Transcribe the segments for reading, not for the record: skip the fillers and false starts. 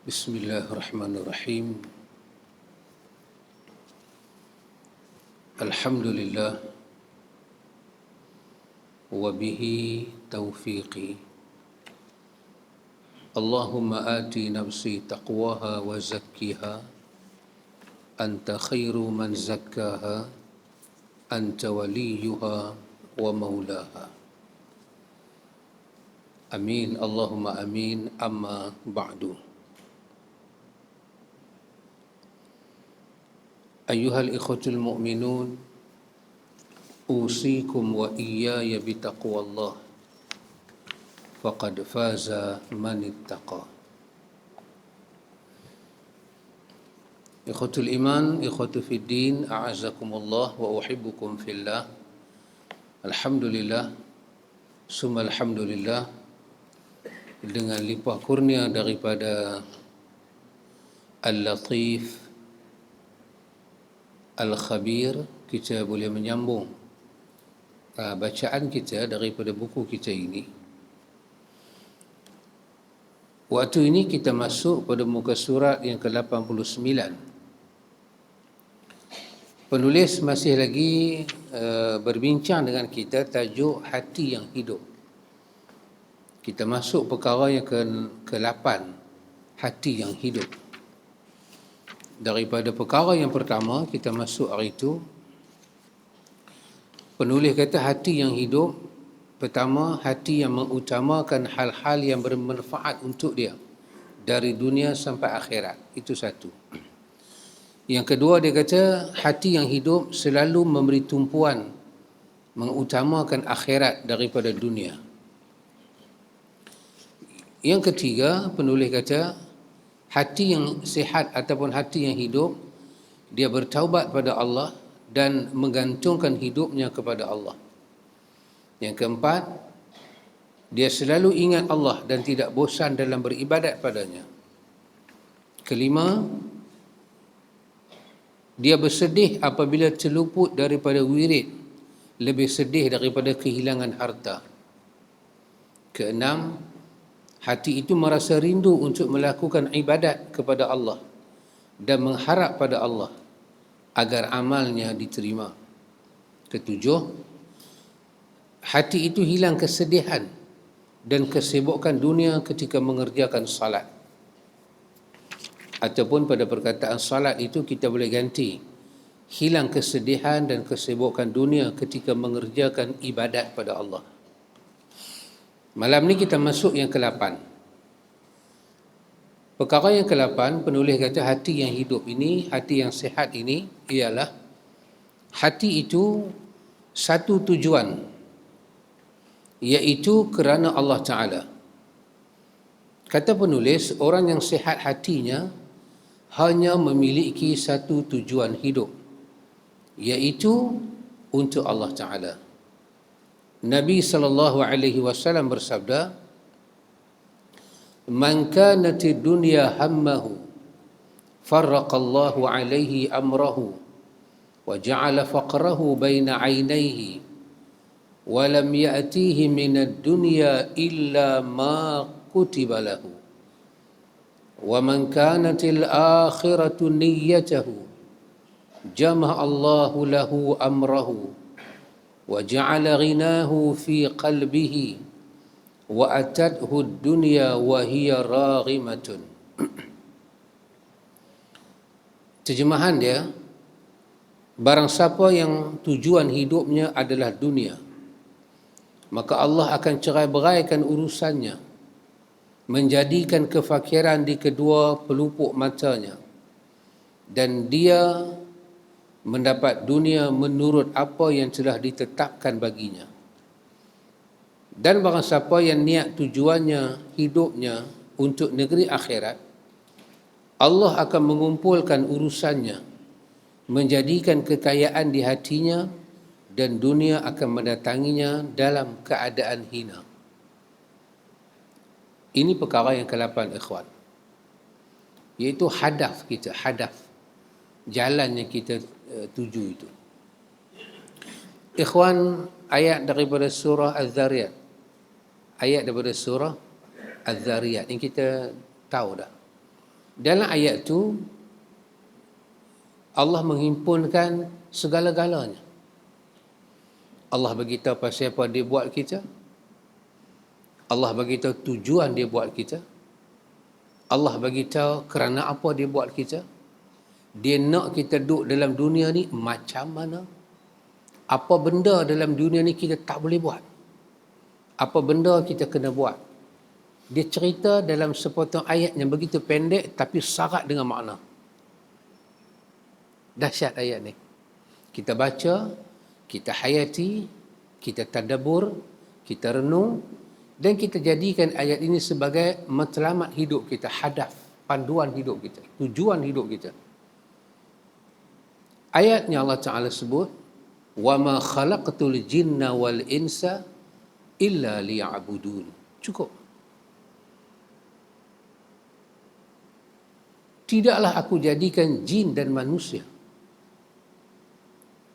Bismillahirrahmanirrahim. Alhamdulillah wa bihi taufiqi. Allahumma ati nafsi taqwaha wa zakkiha anta khairu man zakkaha anta waliyuha wa maulaha. Amin Allahumma amin. Amma ba'du. Ayyuhal ikhwatul mu'minun, usikum wa iyaya bitaqwallah, faqad faza man ittaqa. Ikhwatul iman, ikhwatul fiddin, a'azakumullah wa uhibbukum fillah. Alhamdulillah, summa alhamdulillah, dengan limpah kurnia daripada Al-Latif Al-Khabir, kita boleh menyambung bacaan kita daripada buku kita ini. Waktu ini kita masuk pada muka surat yang ke-89. Penulis masih lagi berbincang dengan kita tajuk hati yang hidup. Kita masuk perkara yang ke-8, hati yang hidup. Daripada perkara yang pertama kita masuk hari itu, penulis kata hati yang hidup. Pertama, hati yang mengutamakan hal-hal yang bermanfaat untuk dia dari dunia sampai akhirat. Itu satu. Yang kedua, dia kata hati yang hidup selalu memberi tumpuan mengutamakan akhirat daripada dunia. Yang ketiga, penulis kata hati yang sihat ataupun hati yang hidup, dia bertaubat pada Allah dan menggantungkan hidupnya kepada Allah. Yang keempat, dia selalu ingat Allah dan tidak bosan dalam beribadat padanya. Kelima, dia bersedih apabila terluput daripada wirid, lebih sedih daripada kehilangan harta. Keenam, hati itu merasa rindu untuk melakukan ibadat kepada Allah dan mengharap pada Allah agar amalnya diterima. Ketujuh, hati itu hilang kesedihan dan kesibukan dunia ketika mengerjakan salat. Ataupun pada perkataan salat itu kita boleh ganti, hilang kesedihan dan kesibukan dunia ketika mengerjakan ibadat pada Allah. Malam ni kita masuk yang ke-8. Perkara yang ke-8, penulis kata hati yang hidup ini, hati yang sihat ini ialah hati itu satu tujuan, iaitu kerana Allah Ta'ala. Kata penulis, orang yang sihat hatinya hanya memiliki satu tujuan hidup, iaitu untuk Allah Ta'ala. Nabi SAW bersabda, "Man kanatid dunya hammahu, farraqallahu alaihi amrahu, wa ja'ala faqrahu baina 'ainaihi, wa lam ya'tihi minad dunya illa ma kutiba lahu. Wa man kanatil akhiratu niyyatahu, jama'a Allahu lahu amrahu, وَجَعَلَ غِنَاهُ فِي قَلْبِهِ وَأَتَتْهُ الدُّنْيَا وَهِيَ رَاغِمَةٌ." Terjemahan dia, barang siapa yang tujuan hidupnya adalah dunia, maka Allah akan cerai-beraikan urusannya, menjadikan kefakiran di kedua pelupuk matanya, dan dia mendapat dunia menurut apa yang telah ditetapkan baginya. Dan barang siapa yang niat tujuannya hidupnya untuk negeri akhirat, Allah akan mengumpulkan urusannya, menjadikan kekayaan di hatinya, dan dunia akan mendatanginya dalam keadaan hina. Ini perkara yang ke-8, ikhwan, iaitu hadaf kita, jalan yang kita tuju itu. Ikhwan, ayat daripada surah Az-Zariyat, ayat daripada surah Az-Zariyat yang kita tahu dah. Dalam ayat tu Allah menghimpunkan segala-galanya. Allah beritahu pasal apa dia buat kita. Allah beritahu tujuan dia buat kita. Allah beritahu kerana apa dia buat kita. Dia nak kita duduk dalam dunia ni macam mana. Apa benda dalam dunia ni kita tak boleh buat. Apa benda kita kena buat. Dia cerita dalam sepotong ayat yang begitu pendek tapi syarat dengan makna. Dahsyat ayat ni. Kita baca, kita hayati, kita tadabbur, kita renung dan kita jadikan ayat ini sebagai matlamat hidup kita, hadaf, panduan hidup kita, tujuan hidup kita. Ayatnya Allah Ta'ala sebut, وَمَا خَلَقْتُ الْجِنَّ وَالْإِنسَ إِلَّا لِيَعْبُدُونَ. Cukup. Tidaklah aku jadikan jin dan manusia.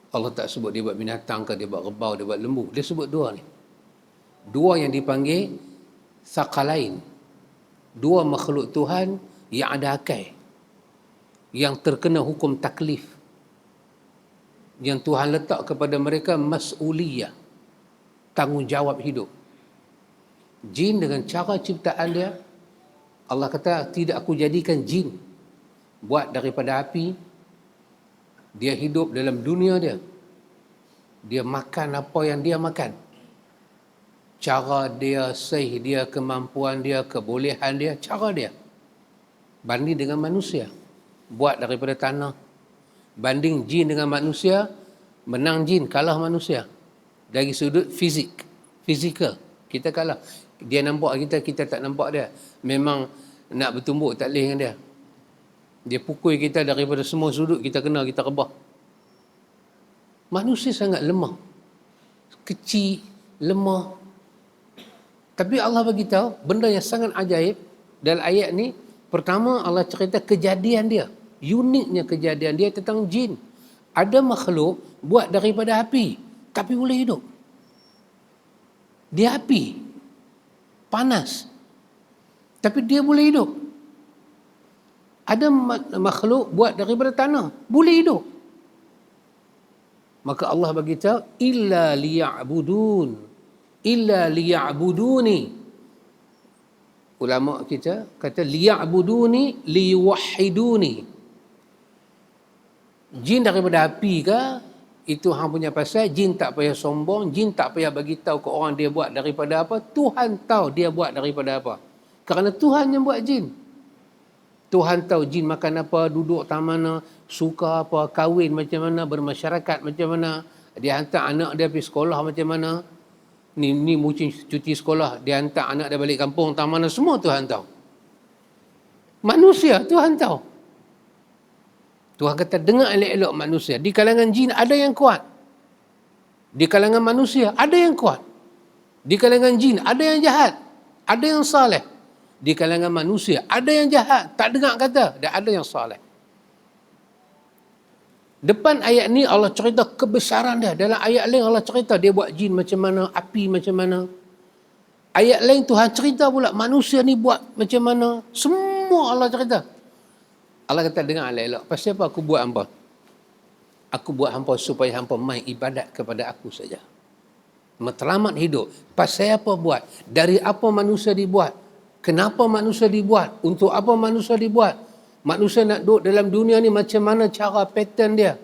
Allah tak sebut dia buat binatang ke, dia buat rebau, dia buat lembu. Dia sebut dua ni. Dua yang dipanggil sakalain. Dua makhluk Tuhan yang ada akal. Yang terkena hukum taklif. Yang Tuhan letak kepada mereka mas'uliyah. Tanggungjawab hidup. Jin dengan cara ciptaan dia, Allah kata tidak aku jadikan jin buat daripada api. Dia hidup dalam dunia dia. Dia makan apa yang dia makan. Cara dia, sahih dia, kemampuan dia, kebolehan dia, cara dia. Banding dengan manusia. Buat daripada tanah. Banding jin dengan manusia, menang jin, kalah manusia. Dari sudut fizikal. Kita kalah. Dia nampak kita, kita tak nampak dia. Memang nak bertumbuk tak boleh dengan dia. Dia pukul kita daripada semua sudut, kita kena, kita rebah. Manusia sangat lemah. Kecil, lemah. Tapi Allah beritahu benda yang sangat ajaib dalam ayat ni. Pertama Allah cerita kejadian dia. Uniknya kejadian dia tentang jin. Ada makhluk buat daripada api, tapi boleh hidup. Dia api, panas, tapi dia boleh hidup. Ada makhluk buat daripada tanah, boleh hidup. Maka Allah beritahu, illa liya'budun, illa liya'buduni. Ulama kita kata liya'buduni liyuwahhiduni. Jin daripada api ke, itu hang punya pasal. Jin tak payah sombong, jin tak payah bagi tahu ke orang dia buat daripada apa. Tuhan tahu dia buat daripada apa. Kerana Tuhan yang buat jin. Tuhan tahu jin makan apa, duduk tak mana, suka apa, kahwin macam mana, bermasyarakat macam mana, dia hantar anak dia pergi sekolah macam mana, ni musim cuti sekolah, dia hantar anak dia balik kampung tak mana, semua Tuhan tahu. Manusia Tuhan tahu. Tuhan kata dengar elok-elok manusia. Di kalangan jin ada yang kuat. Di kalangan manusia ada yang kuat. Di kalangan jin ada yang jahat. Ada yang saleh. Di kalangan manusia ada yang jahat, tak dengar kata, dan ada yang saleh. Depan ayat ni Allah cerita kebesaran dia. Dalam ayat lain Allah cerita dia buat jin macam mana, api macam mana. Ayat lain Tuhan cerita pula manusia ni buat macam mana. Semua Allah cerita. Allah kata dengar elok-elok. Pasal apa aku buat hampa? Aku buat hampa supaya hampa main ibadat kepada aku saja. Matlamat hidup. Pasal apa buat? Dari apa manusia dibuat? Kenapa manusia dibuat? Untuk apa manusia dibuat? Manusia nak duduk dalam dunia ni macam mana cara pattern dia?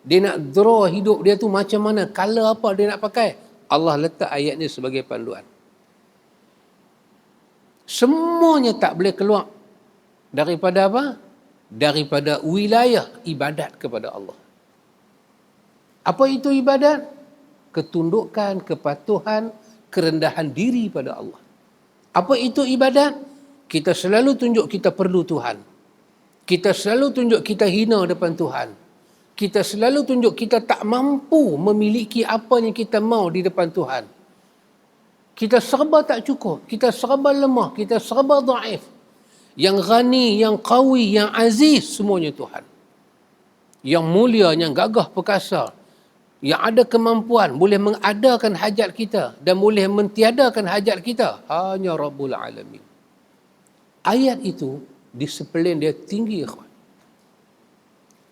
Dia nak draw hidup dia tu macam mana? Color apa dia nak pakai? Allah letak ayat ni sebagai panduan. Semuanya tak boleh keluar daripada apa? Daripada wilayah ibadat kepada Allah. Apa itu ibadat? Ketundukan, kepatuhan, kerendahan diri pada Allah. Apa itu ibadat? Kita selalu tunjuk kita perlu Tuhan. Kita selalu tunjuk kita hina depan Tuhan. Kita selalu tunjuk kita tak mampu memiliki apa yang kita mahu di depan Tuhan. Kita serba tak cukup. Kita serba lemah. Kita serba dhaif. Yang ghani, yang qawi, yang aziz, semuanya Tuhan. Yang mulia, yang gagah perkasa, yang ada kemampuan, boleh mengadakan hajat kita dan boleh mentiadakan hajat kita, hanya Rabbul Alamin. Ayat itu disiplin dia tinggi, ikhwan.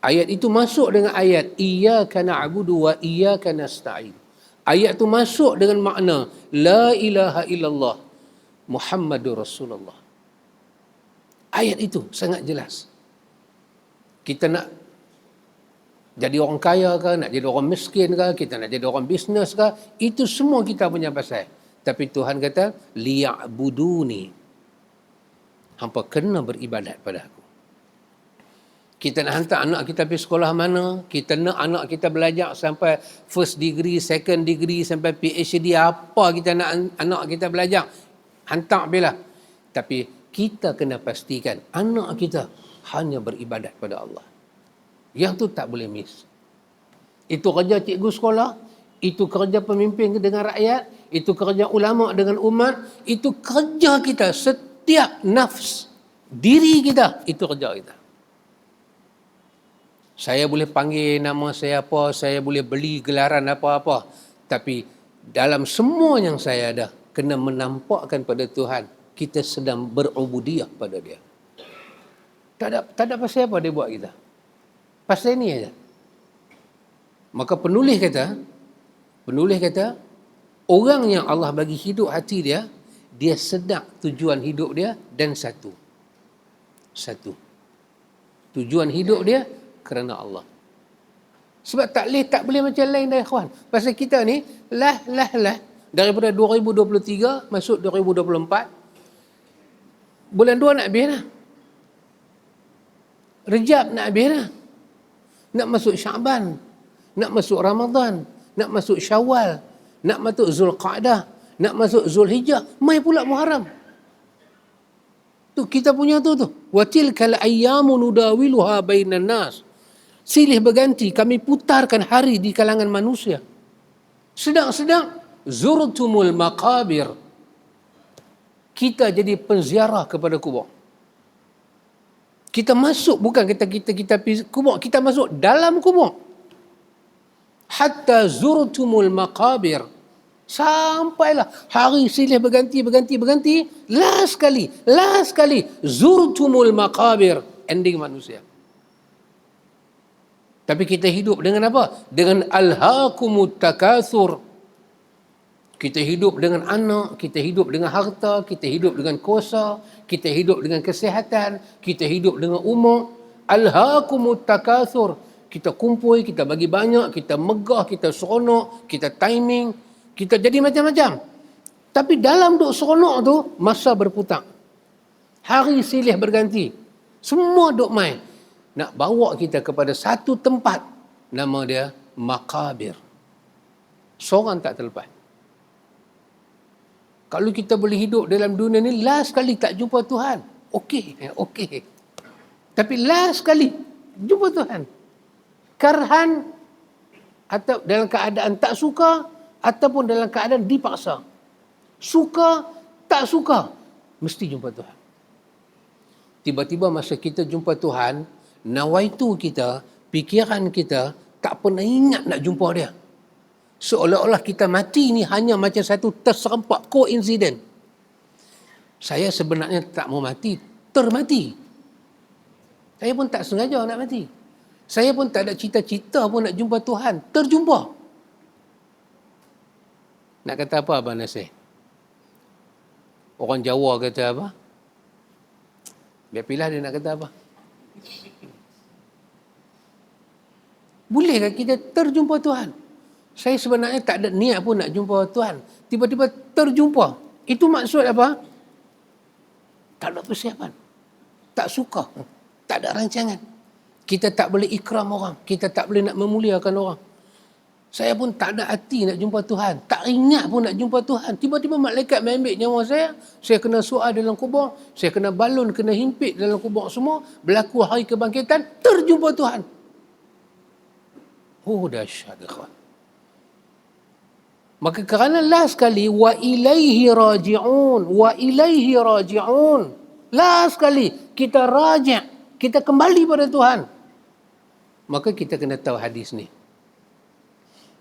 Ayat itu masuk dengan ayat iyyaka na'budu wa iyyaka nasta'in. Ayat itu masuk dengan makna la ilaha illallah Muhammadur Rasulullah. Ayat itu sangat jelas. Kita nak jadi orang kaya ke, nak jadi orang miskin ke, kita nak jadi orang bisnes ke, itu semua kita punya pasal. Tapi Tuhan kata, liya'buduni. Hampa kena beribadat pada aku. Kita nak hantar anak kita pergi sekolah mana, kita nak anak kita belajar sampai first degree, second degree, sampai PhD, apa kita nak anak kita belajar, hantar pergilah. Tapi kita kena pastikan anak kita hanya beribadat pada Allah. Yang tu tak boleh miss. Itu kerja cikgu sekolah, itu kerja pemimpin dengan rakyat, itu kerja ulama dengan umat, itu kerja kita, setiap nafs diri kita, itu kerja kita. Saya boleh panggil nama saya apa, saya boleh beli gelaran apa-apa, tapi dalam semua yang saya ada, kena menampakkan pada Tuhan, kita sedang berubudiyah pada dia. Tak ada pasal apa dia buat kita. Pasal ini aja. Maka penulis kata, orang yang Allah bagi hidup hati dia, dia sedar tujuan hidup dia dan satu. Tujuan hidup dia kerana Allah. Sebab tak boleh macam lain dah, ikhwan. Pasal kita ni, daripada 2023 masuk 2024, bulan 2 nak habis dah. Rejab nak habis dah. Nak masuk Syaban, nak masuk Ramadan, nak masuk Syawal, nak masuk Zulqa'dah, nak masuk Zulhijjah, mai pula Muharram. Tu kita punya tu. Wa tilkal ayyamu nudawiluha bainan nas. Silih berganti, kami putarkan hari di kalangan manusia. Sedang zurtumul maqabir. Kita jadi penziarah kepada kubur. Kita masuk, bukan kita pergi kubur, kita masuk dalam kubur. Hatta zurtumul maqabir. Sampailah hari silih berganti. Last kali zurtumul maqabir. Ending manusia. Tapi kita hidup dengan apa? Dengan alhaakumut takatsur. Kita hidup dengan anak, kita hidup dengan harta, kita hidup dengan kuasa, kita hidup dengan kesihatan, kita hidup dengan umur. Alhaakumut takatsur. Kita kumpul, kita bagi banyak, kita megah, kita seronok, kita timing, kita jadi macam-macam. Tapi dalam duk seronok tu, masa berputar. Hari silih berganti. Semua duk main. Nak bawa kita kepada satu tempat. Nama dia Maqabir. Seorang tak terlepas. Kalau kita boleh hidup dalam dunia ni, last kali tak jumpa Tuhan. Okey. Tapi last kali jumpa Tuhan. Karhan, atau dalam keadaan tak suka, ataupun dalam keadaan dipaksa. Suka, tak suka, mesti jumpa Tuhan. Tiba-tiba masa kita jumpa Tuhan, nawaitu kita, fikiran kita, tak pernah ingat nak jumpa dia. Seolah-olah kita mati ni hanya macam satu terserempak koinsiden. Saya sebenarnya tak mau mati, termati. Saya pun tak sengaja nak mati. Saya pun tak ada cita-cita pun nak jumpa Tuhan, terjumpa. Nak kata apa Abang Nasir? Orang Jawa kata apa? Biar pilih dia nak kata apa. Bolehkah kita terjumpa Tuhan? Saya sebenarnya tak ada niat pun nak jumpa Tuhan. Tiba-tiba terjumpa. Itu maksud apa? Tak ada persiapan. Tak suka. Tak ada rancangan. Kita tak boleh ikram orang. Kita tak boleh nak memuliakan orang. Saya pun tak ada hati nak jumpa Tuhan. Tak ingat pun nak jumpa Tuhan. Tiba-tiba malaikat ambil nyawa saya. Saya kena suar dalam kubur. Saya kena balun, kena himpit dalam kubur semua. Berlaku hari kebangkitan. Terjumpa Tuhan. Oh, dahsyat, ikhwan. Maka kerana last kali wa ilaihi raji'un, last kali kita raji', kita kembali pada Tuhan. Maka kita kena tahu hadis ni.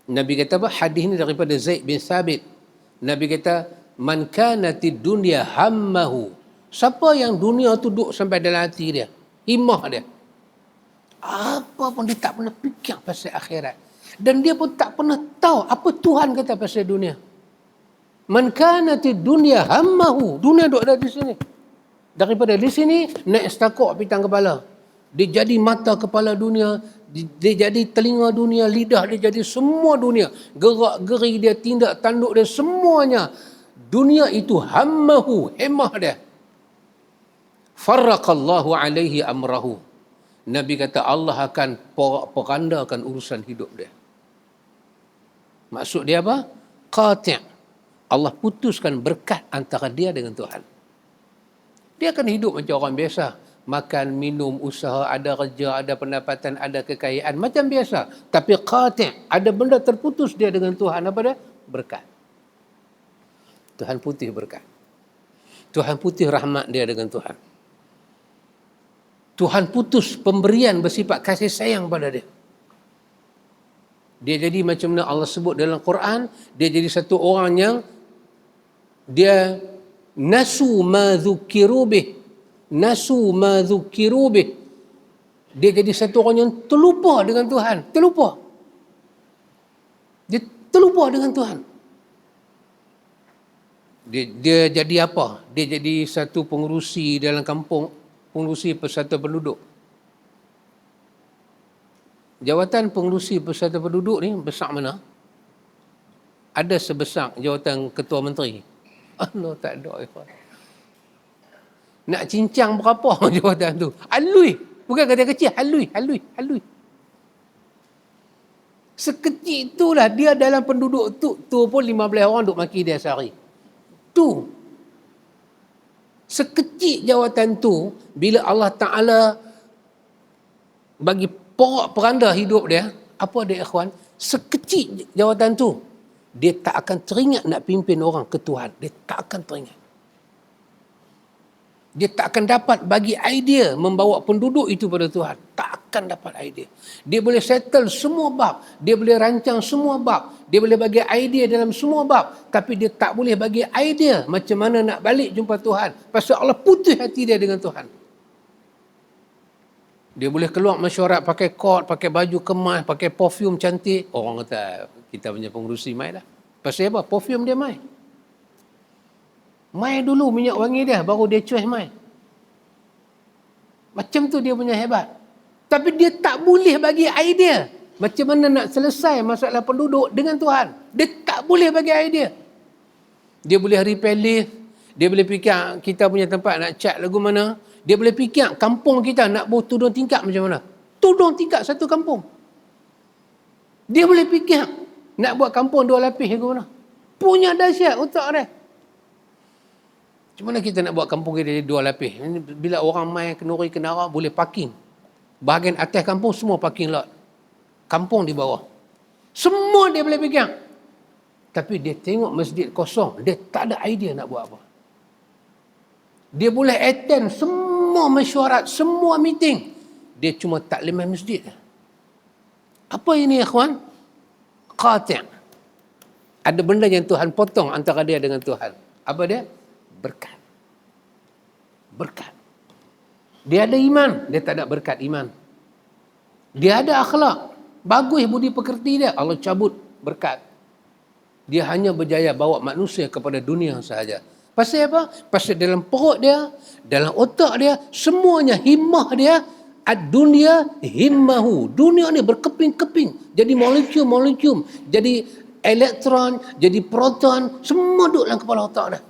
Nabi kata apa? Hadis ni daripada Zaid bin Thabit. Nabi kata, man kanatid dunya hammahu Siapa yang dunia tu duduk sampai dalam hati dia, himmah dia, apa pun dia tak pernah fikir pasal akhirat. Dan dia pun tak pernah tahu apa Tuhan kata pasal dunia. Man kanatid dunya hammahu. Dunia duduk ada di sini. Daripada di sini, naik setakuk pitang kepala. Dia jadi mata kepala dunia. Dia jadi telinga dunia, lidah dia jadi semua dunia. Gerak-geri dia, tindak tanduk dia, semuanya. Dunia itu hammahu, hemah dia. Farraqallahu alaihi amrahu. Nabi kata Allah akan porandakan urusan hidup dia. Maksud dia apa? Qati'. Allah putuskan berkat antara dia dengan Tuhan. Dia akan hidup macam orang biasa. Makan, minum, usaha, ada kerja, ada pendapatan, ada kekayaan. Macam biasa. Tapi qati'. Ada benda terputus dia dengan Tuhan. Apa dia? Berkat. Tuhan putih berkat. Tuhan putih rahmat dia dengan Tuhan. Tuhan putus pemberian bersifat kasih sayang pada dia. Dia jadi macam mana Allah sebut dalam Quran, dia jadi satu orang yang dia nasu ma dzukiru bih. Nasu ma dzukiru bih. Dia jadi satu orang yang terlupa dengan Tuhan. Terlupa. Dia terlupa dengan Tuhan. Dia jadi apa? Dia jadi satu pengurusi dalam kampung, pengurusi persatuan penduduk. Jawatan pengurusi persatuan penduduk ni besar mana? Ada sebesar jawatan ketua menteri? Allah tak ada. Nak cincang berapa jawatan tu? Halui. Bukan kata kecil. Halui. Sekecil itulah dia dalam penduduk tu pun 15 orang duk maki dia sehari. Tu. Sekecil jawatan tu, bila Allah Ta'ala bagi porak peranda hidup dia, apa dia ikhwan? Sekecil jawatan tu, dia tak akan teringat nak pimpin orang ke Tuhan. Dia tak akan teringat. Dia tak akan dapat bagi idea membawa penduduk itu pada Tuhan. Tak akan dapat idea. Dia boleh settle semua bab. Dia boleh rancang semua bab. Dia boleh bagi idea dalam semua bab. Tapi dia tak boleh bagi idea macam mana nak balik jumpa Tuhan. Pasal Allah putih hati dia dengan Tuhan. Dia boleh keluar mesyuarat pakai kot, pakai baju kemas, pakai perfume cantik. Orang kata, kita punya pengurusi mai dah. Pasal apa? Perfume dia mai. Mai dulu minyak wangi dia, baru dia cuih mai. Macam tu dia punya hebat. Tapi dia tak boleh bagi idea macam mana nak selesai masalah penduduk dengan Tuhan. Dia tak boleh bagi idea. Dia boleh repair lift. Dia boleh fikir kita punya tempat nak cat lagu mana. Dia boleh fikir kampung kita nak buat tudung tingkap macam mana. Tudung tingkap satu kampung. Dia boleh fikir nak buat kampung 2 lapis lagu mana. Punya dahsyat otak dia. Macam mana kita nak buat kampung kita jadi 2 lapis? Bila orang main kenuri kenara boleh parking. Bahagian atas kampung semua parking lot. Kampung di bawah. Semua dia boleh pegang. Tapi dia tengok masjid kosong. Dia tak ada idea nak buat apa. Dia boleh attend semua mesyuarat, semua meeting. Dia cuma takliman masjid. Apa ini ikhwan? Qati'. Ada benda yang Tuhan potong antara dia dengan Tuhan. Apa dia? Berkat. Berkat. Dia ada iman, dia tak ada berkat iman. Dia ada akhlak, bagus budi pekerti dia, Allah cabut berkat. Dia hanya berjaya bawa manusia kepada dunia sahaja. Pasal apa? Pasal dalam perut dia, dalam otak dia, semuanya himmah dia, ad-dunya himmahu. Dunia ni berkeping-keping, jadi molekul-molekul, jadi elektron, jadi proton, semua duduk dalam kepala otak dia.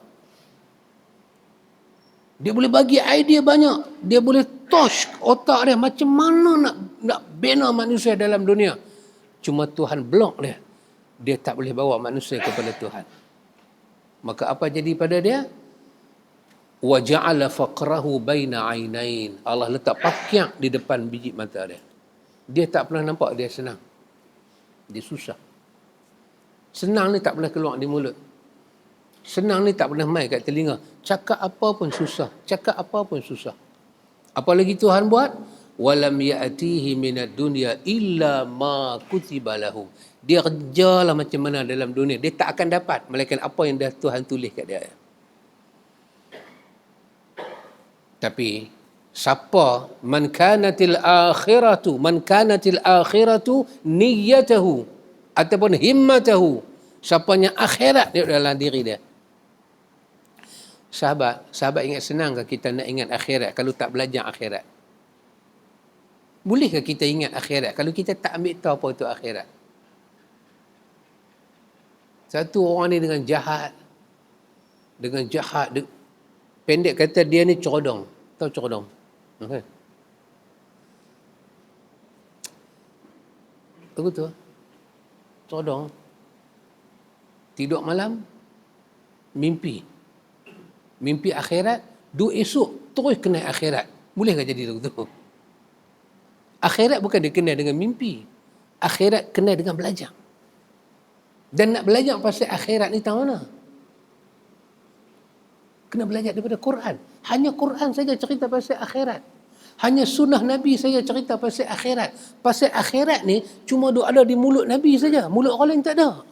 Dia boleh bagi idea banyak. Dia boleh touch otak dia macam mana nak bina manusia dalam dunia. Cuma Tuhan blok dia. Dia tak boleh bawa manusia kepada Tuhan. Maka apa jadi pada dia? Wa ja'ala faqrahu baina 'ainain. Allah letak pakyak di depan biji mata dia. Dia tak pernah nampak dia senang. Dia susah. Senang ni tak pernah keluar di mulut. Senang ni tak pernah mai kat telinga. Cakap apa pun susah. Cakap apa pun susah. Apalagi Tuhan buat? Walam ya'tihi minad dunya illa ma kutiba lahu. Dia kerjalah macam mana dalam dunia. Dia tak akan dapat melainkan apa yang dah Tuhan tulis kat dia. Tapi siapa man kanatil akhiratu niyyatahu ataupun himmatahu, siapanya akhirat di dalam diri dia. Sahabat ingat senang ke kita nak ingat akhirat kalau tak belajar akhirat? Bolehkah kita ingat akhirat kalau kita tak ambil tahu apa itu akhirat? Satu orang ni dengan jahat, pendek kata dia ni cerodong. Tahu cerodong? Okay. Apa tu? Cerodong. Tidur malam, mimpi akhirat, duk esok terus kena akhirat. Bolehkah jadi begitu? Akhirat bukan dikenal dengan mimpi. Akhirat kenal dengan belajar. Dan nak belajar pasal akhirat ni tahu mana? Kena belajar daripada Quran. Hanya Quran saja cerita pasal akhirat. Hanya sunnah Nabi saja cerita pasal akhirat. Pasal akhirat ni cuma duk ada di mulut Nabi saja. Mulut orang lain tak ada.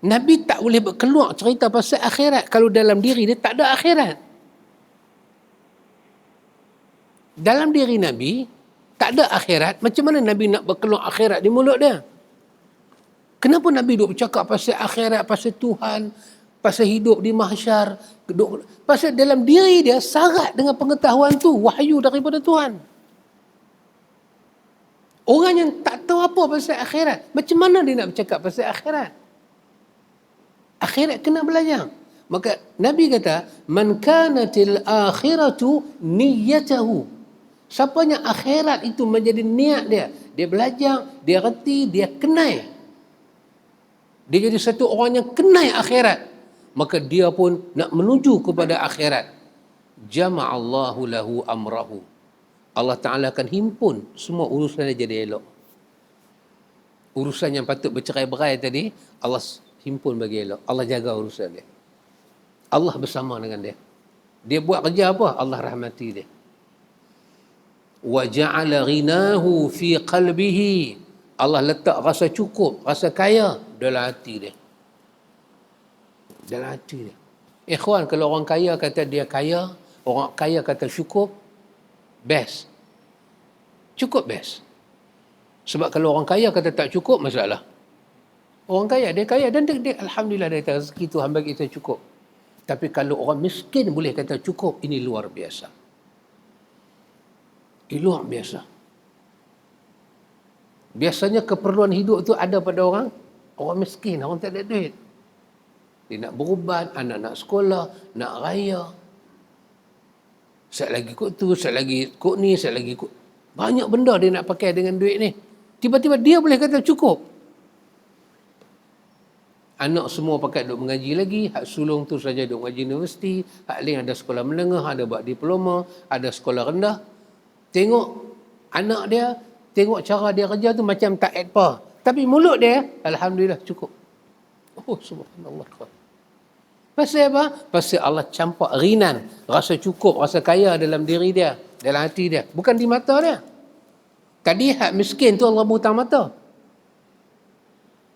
Nabi tak boleh berkeluar cerita pasal akhirat kalau dalam diri dia tak ada akhirat. Dalam diri Nabi tak ada akhirat. Macam mana Nabi nak berkeluar akhirat di mulut dia? Kenapa Nabi duk bercakap pasal akhirat, pasal Tuhan, pasal hidup di mahsyar, pasal dalam diri dia syarat dengan pengetahuan tu, wahyu daripada Tuhan. Orang yang tak tahu apa pasal akhirat, macam mana dia nak bercakap pasal akhirat? Akhirat kena belajar. Maka Nabi kata, man kanatil akhiratu niyyatahu. Siapanya akhirat itu menjadi niat dia. Dia belajar, dia reti, dia kenal. Dia jadi satu orang yang kenal akhirat. Maka dia pun nak menuju kepada akhirat. Jama'allahu lahu amrahu. Allah Ta'ala akan himpun semua urusan dia jadi elok. Urusan yang patut bercerai-berai tadi, Allah himpun bagi elok. Allah jaga urusan dia. Allah bersama dengan dia. Dia buat kerja apa? Allah rahmati dia. Wa ja'ala ghinahu fi qalbihi. Allah letak rasa cukup, rasa kaya dalam hati dia. Dalam hati dia. Ikhwan, kalau orang kaya kata dia kaya, orang kaya kata cukup, best. Cukup best. Sebab kalau orang kaya kata tak cukup, masalah. Orang kaya, dia kaya dan dia alhamdulillah dia kata rezeki Tuhan bagi kita cukup. Tapi kalau orang miskin boleh kata cukup, ini luar biasa. Ini luar biasa. Biasanya keperluan hidup tu ada pada orang miskin, orang tak ada duit. Dia nak berubat, anak nak sekolah, nak raya. Sat lagi kot tu, sat lagi kot ni, sat lagi kot. Banyak benda dia nak pakai dengan duit ni. Tiba-tiba dia boleh kata cukup. Anak semua pakai duk mengaji lagi, hak sulung tu saja duk mengaji universiti, hak lain ada sekolah menengah, ada buat diploma, ada sekolah rendah. Tengok anak dia, tengok cara dia kerja tu macam tak apa. Tapi mulut dia, alhamdulillah cukup. Oh subhanallah. Pasal apa? Pasal Allah campak rinan, rasa cukup, rasa kaya dalam diri dia, dalam hati dia. Bukan di mata dia. Tadi hak miskin tu Allah buta mata.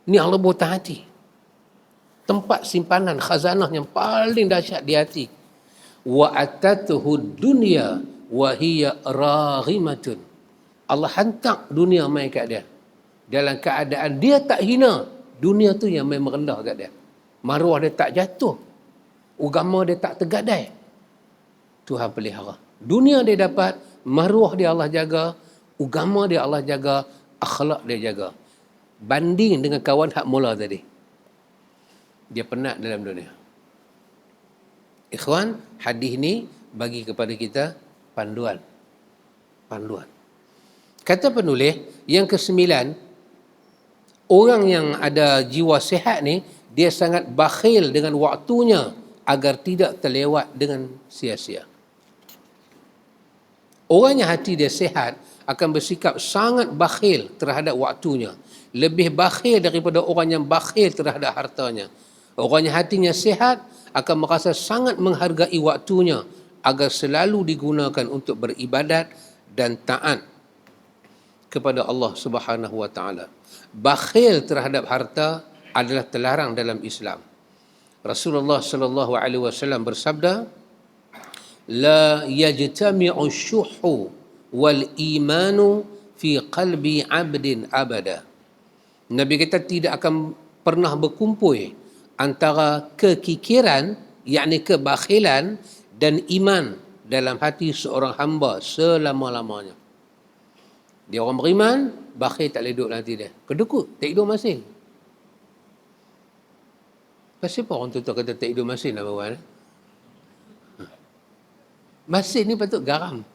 Ni Allah buta hati. Tempat simpanan khazanah yang paling dahsyat di hati. Wa atatuhu dunya wa hiya raghimatun. Allah hantar dunia mai kat dia. Dalam keadaan dia tak hina, dunia tu yang main merendah kat dia. Maruah dia tak jatuh. Agama dia tak tergadai. Tuhan pelihara. Dunia dia dapat, maruah dia Allah jaga, agama dia Allah jaga, akhlak dia jaga. Banding dengan kawan hak mula tadi. Dia penat dalam dunia. Ikhwan, hadis ni bagi kepada kita panduan. Panduan. Kata penulis, yang kesembilan, orang yang ada jiwa sihat ni, dia sangat bakhil dengan waktunya agar tidak terlewat dengan sia-sia. Orang yang hati dia sihat akan bersikap sangat bakhil terhadap waktunya. Lebih bakhil daripada orang yang bakhil terhadap hartanya. Orang yang hatinya sihat akan merasa sangat menghargai waktunya agar selalu digunakan untuk beribadat dan taat kepada Allah Subhanahu wa taala. Bakhil terhadap harta adalah terlarang dalam Islam. Rasulullah sallallahu alaihi wasallam bersabda, la yajtami'u syuhu wal imanu fi qalbi 'abdin abada. Nabi kata tidak akan pernah berkumpul antara kekikiran, yakni kebakhilan, dan iman dalam hati seorang hamba selama-lamanya. Dia orang beriman, bakhil tak boleh duduk dalam hati dia. Kedekut, tak hidup masin. Pasal apa orang tu kata tak hidup masin lah bawah? Masin ni patut garam.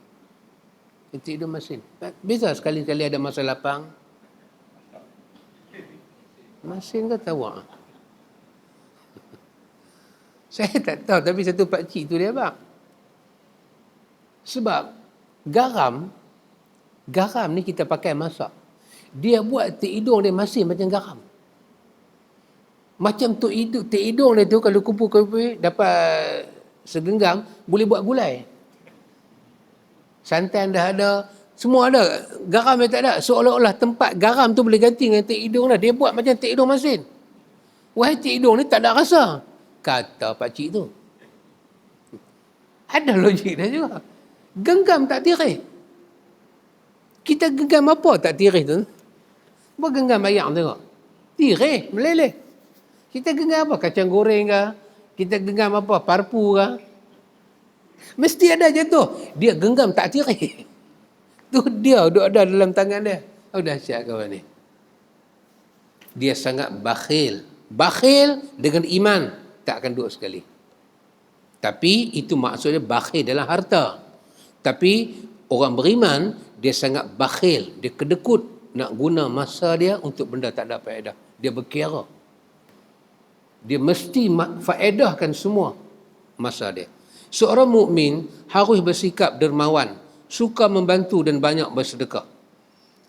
Tak hidup masin. Bisa sekali-kali ada masa lapang. Masin ke tawak? Saya tak tahu, tapi satu pakcik tu dia bang. Sebab garam ni kita pakai masak. Dia buat tek hidung dia masin macam garam. Macam tek hidung dia tu kalau kumpul-kumpul dapat segenggam, boleh buat gulai. Santan dah ada, semua ada. Garam dia tak ada. Seolah-olah tempat garam tu boleh ganti dengan tek hidung dah. Dia buat macam tek hidung masin. Wahai tek hidung ni tak ada rasa. Kata pakcik tu. Ada logik dia juga. Genggam tak tirih. Kita genggam apa tak tirih tu? Buat genggam ayam tengok. Tirih, meleleh. Kita genggam apa? Kacang goreng ke? Kita genggam apa? Parpu ke? Mesti ada jatuh. Dia genggam tak tirih. Tu dia duduk ada dalam tangan dia. Oh dahsyat kawan ni. Dia sangat bakhil. Bakhil dengan iman tak akan duduk sekali. Tapi itu maksudnya bakhil dalam harta. Tapi orang beriman, dia sangat bakhil. Dia kedekut nak guna masa dia untuk benda tak ada faedah. Dia berkira. Dia mesti faedahkan semua masa dia. Seorang mukmin harus bersikap dermawan, suka membantu dan banyak bersedekah.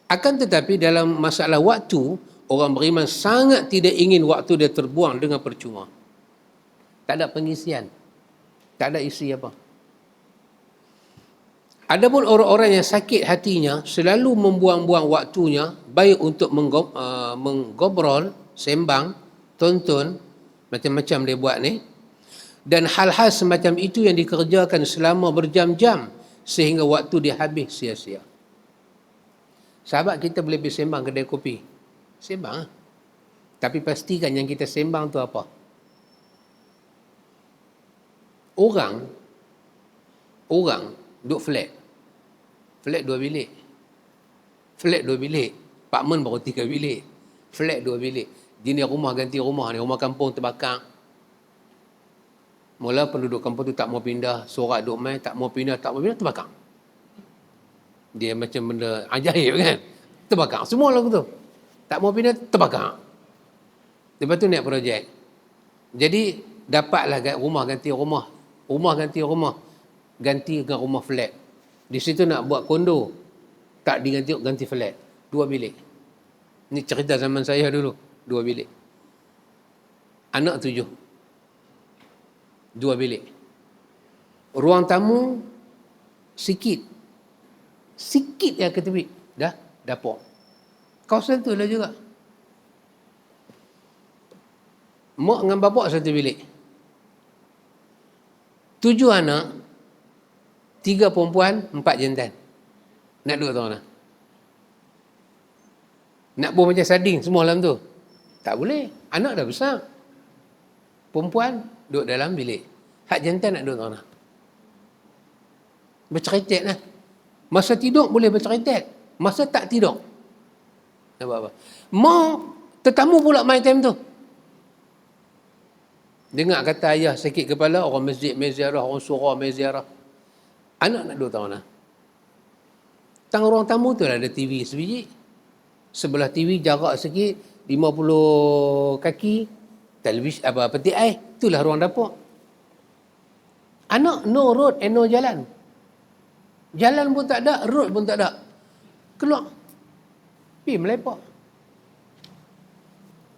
Akan tetapi dalam masalah waktu, orang beriman sangat tidak ingin waktu dia terbuang dengan percuma. Tak ada pengisian. Tak ada isi apa. Adapun orang-orang yang sakit hatinya selalu membuang-buang waktunya baik untuk menggobrol, sembang, tonton, macam-macam dia buat ni. Dan hal-hal semacam itu yang dikerjakan selama berjam-jam sehingga waktu dia habis sia-sia. Sahabat kita boleh pergi sembang kedai kopi. Sembang. Tapi pastikan yang kita sembang tu apa? Orang duduk flat. Flat 2 bilik. Flat 2 bilik. Apartmen baru 3 bilik. Flat 2 bilik. Jenis rumah ganti rumah ni. Rumah kampung terbakar. Mula penduduk kampung tu tak mau pindah. Sorak duduk main. Tak mau pindah. Terbakar. Dia macam benda ajaib kan. Terbakar. Semua lagu tu. Tak mau pindah. Terbakar. Lepas tu naik projek. Jadi dapatlah rumah ganti rumah. Rumah ganti rumah. Ganti dengan rumah flat. Di situ nak buat kondo. Tak diganti, ganti flat. 2 bilik. Ini cerita zaman saya dulu. 2 bilik. Anak 7. 2 bilik. Ruang tamu sikit. Sikit yang ke tepi. Dah dapur. Kawasan tu lah juga. Mak dengan bapak 1 bilik. 7 anak, 3 perempuan, 4 jantan. Nak duduk tahu mana? Nak buat macam sarding semua dalam tu? Tak boleh. Anak dah besar. Perempuan duduk dalam bilik. Hak jantan nak duduk tahu mana? Berceretet lah. Masa tidur boleh berceretet. Masa tak tidur. Nak buat apa? Mau tetamu pula main time tu. Dengar kata ayah sakit kepala, orang masjid main ziarah, orang surau main ziarah. Anak nak duduk tahu mana? Tang ruang tamu tu lah ada TV sebiji. Sebelah TV jarak sikit 50 kaki, televis peti air, itulah ruang dapur. Anak no road and no jalan. Jalan pun tak ada, road pun tak ada. Keluar. Pergi melepak.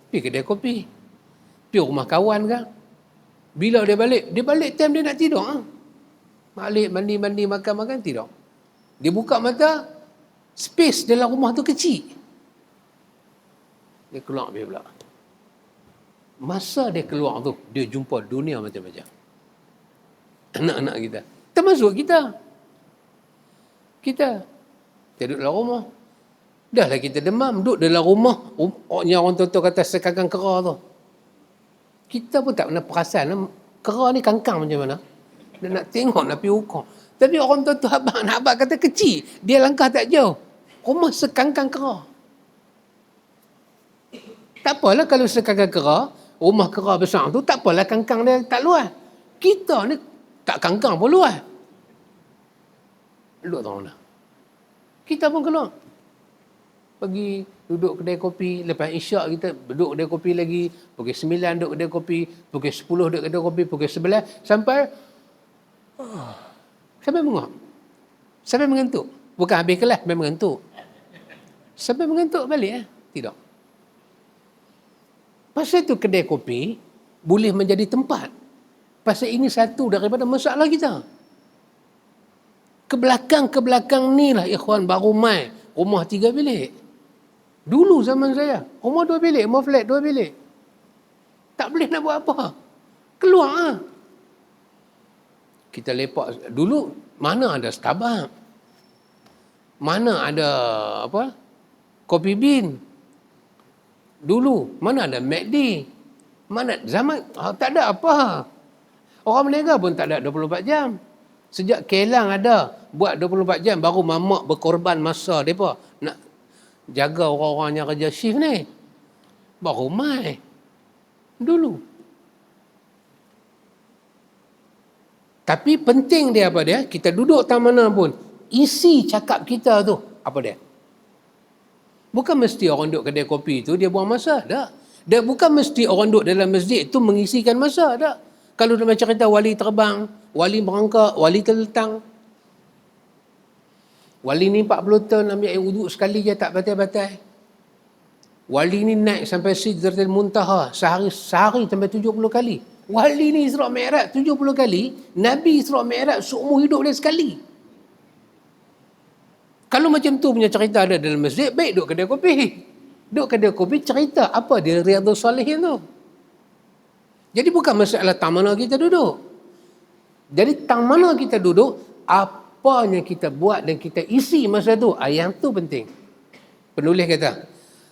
Pergi kedai kopi. Pergi rumah kawan kan. Bila dia balik time dia nak tidur. Balik, mandi, makan, tidur. Dia buka mata, space dalam rumah tu kecil. Dia keluar dia pula. Masa dia keluar tu, dia jumpa dunia macam-macam. Anak-anak kita. Termasuk kita. Kita duduk dalam rumah. Dah lah kita demam, duduk dalam rumah. Yang orang tua kata sekangkang kera tu. Kita pun tak pernah perasan kera ni kangkang macam mana. Dia nak tengok, nak pergi ukur. Tapi orang tua abang kata kecil. Dia langkah tak jauh. Rumah sekangkang kera. Tak apalah kalau sekangkang kera, rumah kera besar tu, tak apalah kangkang dia tak luas. Kita ni tak kangkang pun luas. Duduk tak mana. Kita pun keluar. Pergi duduk kedai kopi, lepas isyak kita duduk kedai kopi lagi, pukul 9 duduk kedai kopi, pukul 10 duduk kedai kopi, pukul 11 sampai menguap. Sampai mengantuk. Bukan habis kelas, sampai mengantuk. Sampai mengantuk balik Tidak. Pasal itu kedai kopi boleh menjadi tempat. Pasal ini satu daripada masalah kita. Ke belakang ni lah ikhwan baru mai rumah 3 bilik. Dulu zaman saya, rumah 2 bilik, rumah flat 2 bilik. Tak boleh nak buat apa. Keluar Kita lepak. Dulu mana ada Starbucks? Mana ada Coffee Bean? Dulu mana ada McD? Mana zaman tak ada apa. Orang Malaysia pun tak ada 24 jam. Sejak Kelang ada buat 24 jam baru mamak berkorban masa depa nak jaga orang-orang yang kerja shift ni. Baru mai. Dulu. Tapi penting dia apa dia? Kita duduk tak mana pun. Isi cakap kita tu. Apa dia? Bukan mesti orang duduk kedai kopi tu dia buang masa. Tak. Dia bukan mesti orang duduk dalam masjid tu mengisikan masa. Tak. Kalau dia macam cerita wali terbang, wali merangkak, wali terletang. Wali ni 40 tahun ambil air wuduk sekali je tak batal-batal. Wali ni naik sampai Sidratul Muntaha sehari sampai 70 kali. Wali ni Isra Mi'raj 70 kali, Nabi Isra Mi'raj seumur hidup dia sekali. Kalau macam tu punya cerita ada dalam masjid, baik duduk kedai kopi. Duduk kedai kopi cerita apa dia Riyadhus Salihin tu. Jadi bukan masalah tang mana kita duduk. Jadi tang mana kita duduk, apa yang kita buat dan kita isi masa tu, yang tu penting. Penulis kata,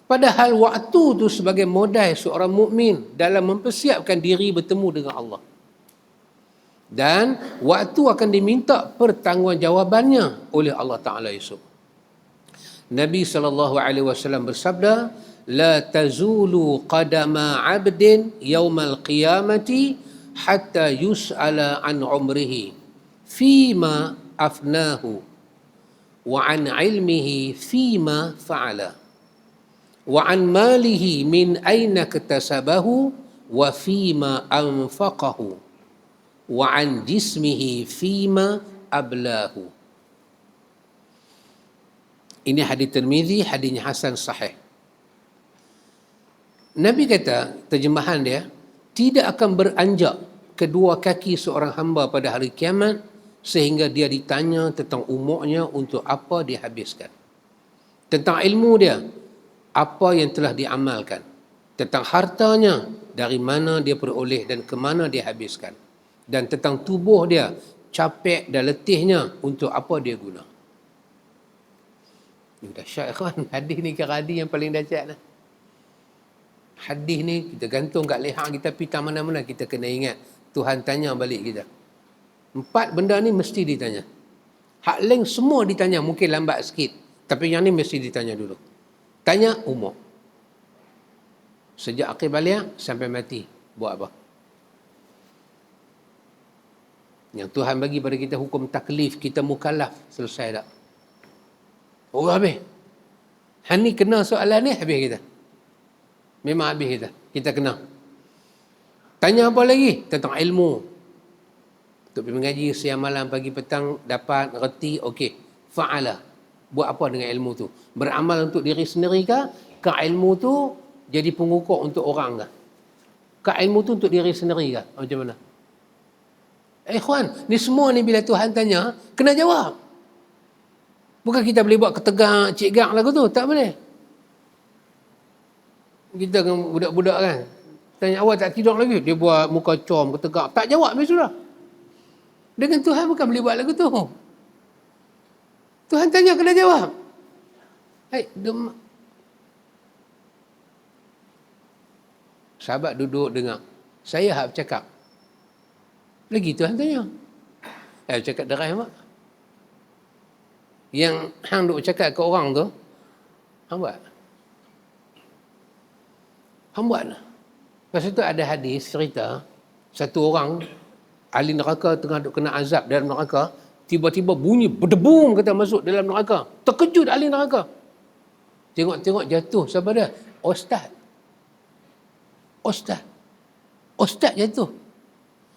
padahal waktu tu sebagai modal seorang mukmin dalam mempersiapkan diri bertemu dengan Allah. Dan waktu akan diminta pertanggungjawabannya oleh Allah Ta'ala esok. Nabi SAW bersabda, la tazulu qadama abdin yawmal qiyamati hatta yus'ala an umrihi fima afnahu wa an ilmihi fima fa'ala wa an malihi min aina iktasabahu wa fima anfaqahu wa an jismihi fima ablahu. Ini hadis Tirmizi, hadisnya hasan sahih. Nabi kata, terjemahan dia, tidak akan beranjak kedua kaki seorang hamba pada hari kiamat sehingga dia ditanya tentang umurnya untuk apa dia habiskan. Tentang ilmu dia, apa yang telah diamalkan. Tentang hartanya, dari mana dia peroleh dan ke mana dia habiskan. Dan tentang tubuh dia, capek dan letihnya untuk apa dia guna. Ini dahsyat kawan. Hadis ni kira hadis yang paling dahsyat lah. Hadis ni kita gantung kat leher kita, pergi mana-mana kita kena ingat Tuhan tanya balik kita. 4 benda ni mesti ditanya. Hak lain semua ditanya, mungkin lambat sikit, tapi yang ni mesti ditanya dulu. Tanya umur. Sejak akhir balik sampai mati buat apa? Yang Tuhan bagi pada kita hukum taklif, kita mukallaf, selesai tak? Oh habis. Hang ni kena soalan ni habis kita. Memang habis kita kena. Tanya apa lagi? Tentang ilmu. Untuk pergi mengaji siang malam pagi petang dapat reti, okey. Fa'ala. Buat apa dengan ilmu tu? Beramal untuk diri sendiri ke? Ke ilmu tu jadi pengukur untuk orang ke? Ke ilmu tu untuk diri sendiri ke? Macam mana? Ikhwan, ni semua ni bila Tuhan tanya, kena jawab. Bukan kita boleh buat ketegak, cikgak lagu tu. Tak boleh. Kita dengan budak-budak kan, tanya awak tak tidur lagi, dia buat muka com, ketegak, tak jawab habis sudah. Dengan Tuhan bukan boleh buat lagu tu. Tuhan tanya kena jawab. Sahabat duduk dengar. Saya hak bercakap. Lagi Tuhan tanya. Bercakap derai mak. Yang hang duk bercakap ke orang tu, hang buat. Hang buat lah. Lepas tu ada hadis cerita, satu orang ahli neraka tengah duk kena azab dalam neraka, tiba-tiba bunyi berdebum kata masuk dalam neraka. Terkejut ahli neraka. Tengok-tengok jatuh siapa dia? Ustaz. Ustaz jatuh.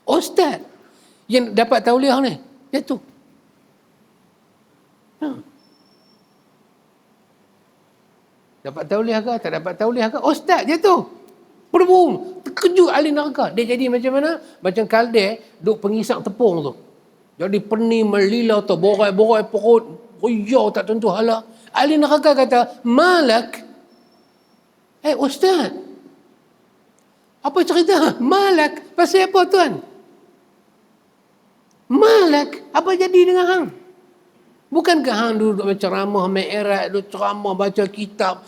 Ustaz yang dapat tauliah ni jatuh. Dapat tauliah ke? Tak dapat tauliah ke? Ustaz jatuh. Berbum. Terkejut ahli neraka. Dia jadi macam mana? Macam kalde duk pengisap tepung tu. Jadi pening melila tu. Borai-borai perut. Riyau tak tentu hala. Ahli neraka kata, Malak. Ustaz. Apa cerita? Malak. Pasal apa tuan? Malak. Apa jadi dengan hang? Bukankah hang duduk berceramah, Mi'raj, duduk ceramah, baca kitab.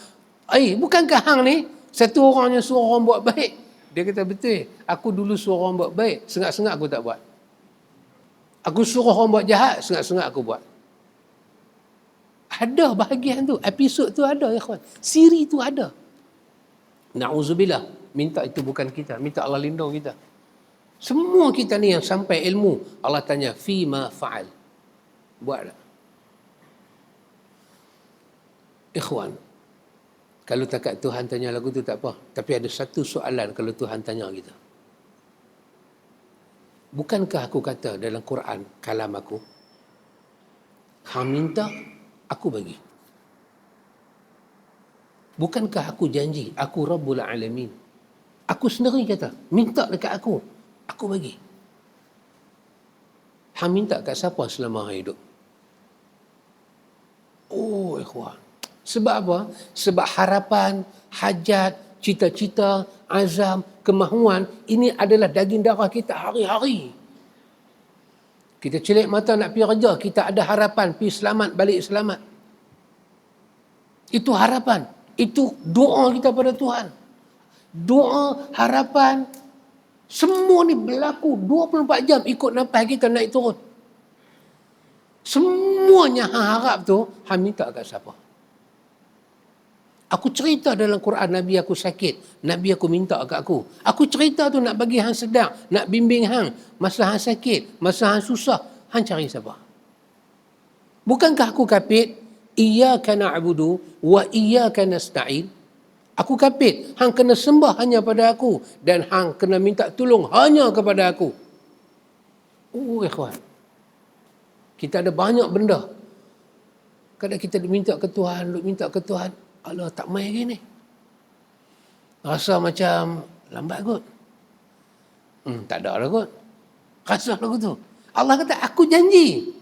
Bukankah hang ni satu orang yang suruh orang buat baik? Dia kata, betul. Aku dulu suruh orang buat baik, sengak-sengak aku tak buat. Aku suruh orang buat jahat, sengak-sengak aku buat. Ada bahagian tu, episod tu ada, ya kawan. Siri tu ada. Na'udzubillah. Minta itu bukan kita, minta Allah lindung kita. Semua kita ni yang sampai ilmu, Allah tanya, fima fa'al. Buat tak? Ikhwan, kalau takat Tuhan tanya lagu tu tak apa. Tapi ada satu soalan kalau Tuhan tanya kita. Bukankah aku kata dalam Quran, kalam aku, hang minta, aku bagi. Bukankah aku janji, aku Rabbul Alamin. Aku sendiri kata, minta dekat aku bagi. Hang minta kat siapa selama hidup? Oh, ikhwan. Sebab apa? Sebab harapan, hajat, cita-cita, azam, kemahuan, ini adalah daging darah kita hari-hari. Kita celik mata nak pergi kerja, kita ada harapan, pergi selamat, balik selamat. Itu harapan. Itu doa kita pada Tuhan. Doa, harapan, semua ni berlaku 24 jam ikut nafas kita naik turun. Semuanya hang harap tu, hang minta kat siapa? Aku cerita dalam Quran, Nabi aku sakit, Nabi aku minta kat aku. Aku cerita tu nak bagi hang sedar, nak bimbing hang. Masa hang sakit, masa hang susah, hang cari siapa? Bukankah aku kapit? Iyyaka na'budu wa iyyaka nasta'in. Aku kapit, hang kena sembah hanya pada aku dan hang kena minta tolong hanya kepada aku. Oh, ikhwan. Kita ada banyak benda. Kadang kita minta ke Tuhan, minta ke Tuhan. Allah tak main lagi ni. Rasa macam lambat kot. Tak ada lah kot. Rasa lagu tu. Allah kata, aku janji.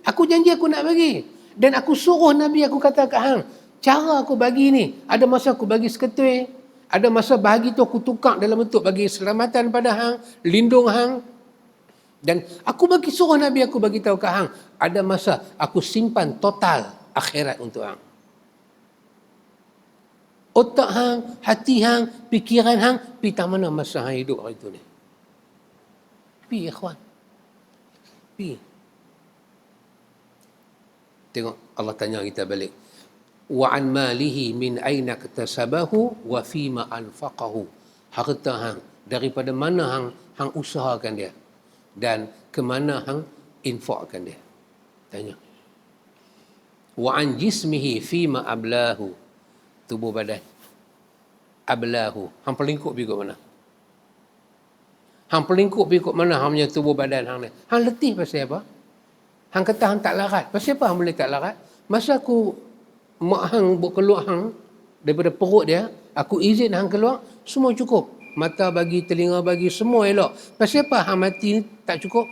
Aku janji aku nak bagi. Dan aku suruh Nabi aku kata kat hang, cara aku bagi ni, ada masa aku bagi seketui, ada masa bahagi tu aku tukar dalam bentuk bagi keselamatan pada hang, lindung hang. Dan aku bagi suruh Nabi aku bagi tahu kat hang, ada masa aku simpan total akhirat untuk hang. Otak hang, hati hang, fikiran hang, pi tak mana masa hang hidup hari tu ni. Pi ikhwan. Pi. Tengok Allah tanya kita balik. Wa an malihi min aina iktasabahu wa fima anfaqahu. Harta hang daripada mana hang usahakan dia dan ke mana hang infakkan dia. Tanya. Wa an jismihi fima ablahu. Tubuh badan. Ablahu. Hang pelingkup pergi kat mana? Hang pelingkup pergi kat mana hang punya tubuh badan hang ni? Hang letih pasal apa? Hang kata hang tak larat. Pasal apa hang boleh tak larat? Masa aku mak hang buat keluar hang daripada perut dia, aku izin hang keluar, semua cukup. Mata bagi, telinga bagi, semua elok. Pasal apa hang mati ni tak cukup?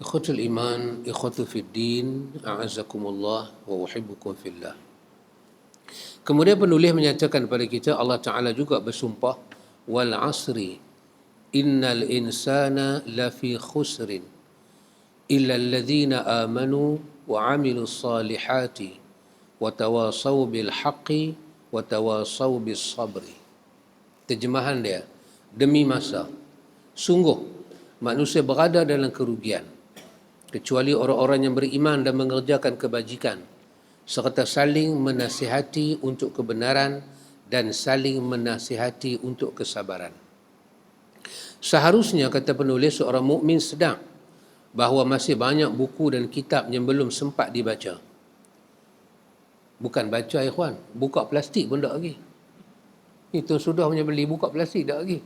Ikhwatul iman, ikhwatu fid din, a'azzakumullah wa uhibbukum fillah. Kemudian penulis menyatakan kepada kita, Allah Ta'ala juga bersumpah, wal asri innal insana lafi khusrin illa alladhina amanu wa amilus salihati wa tawasaw bil haqqi wa tawasaw bis sabri. Terjemahan dia, demi masa, sungguh manusia berada dalam kerugian kecuali orang-orang yang beriman dan mengerjakan kebajikan serta saling menasihati untuk kebenaran dan saling menasihati untuk kesabaran. Seharusnya, kata penulis, seorang mukmin sedang bahawa masih banyak buku dan kitab yang belum sempat dibaca. Bukan baca, ikhwan, buka plastik pun tak lagi. Itu sudah punya beli buka plastik tak lagi.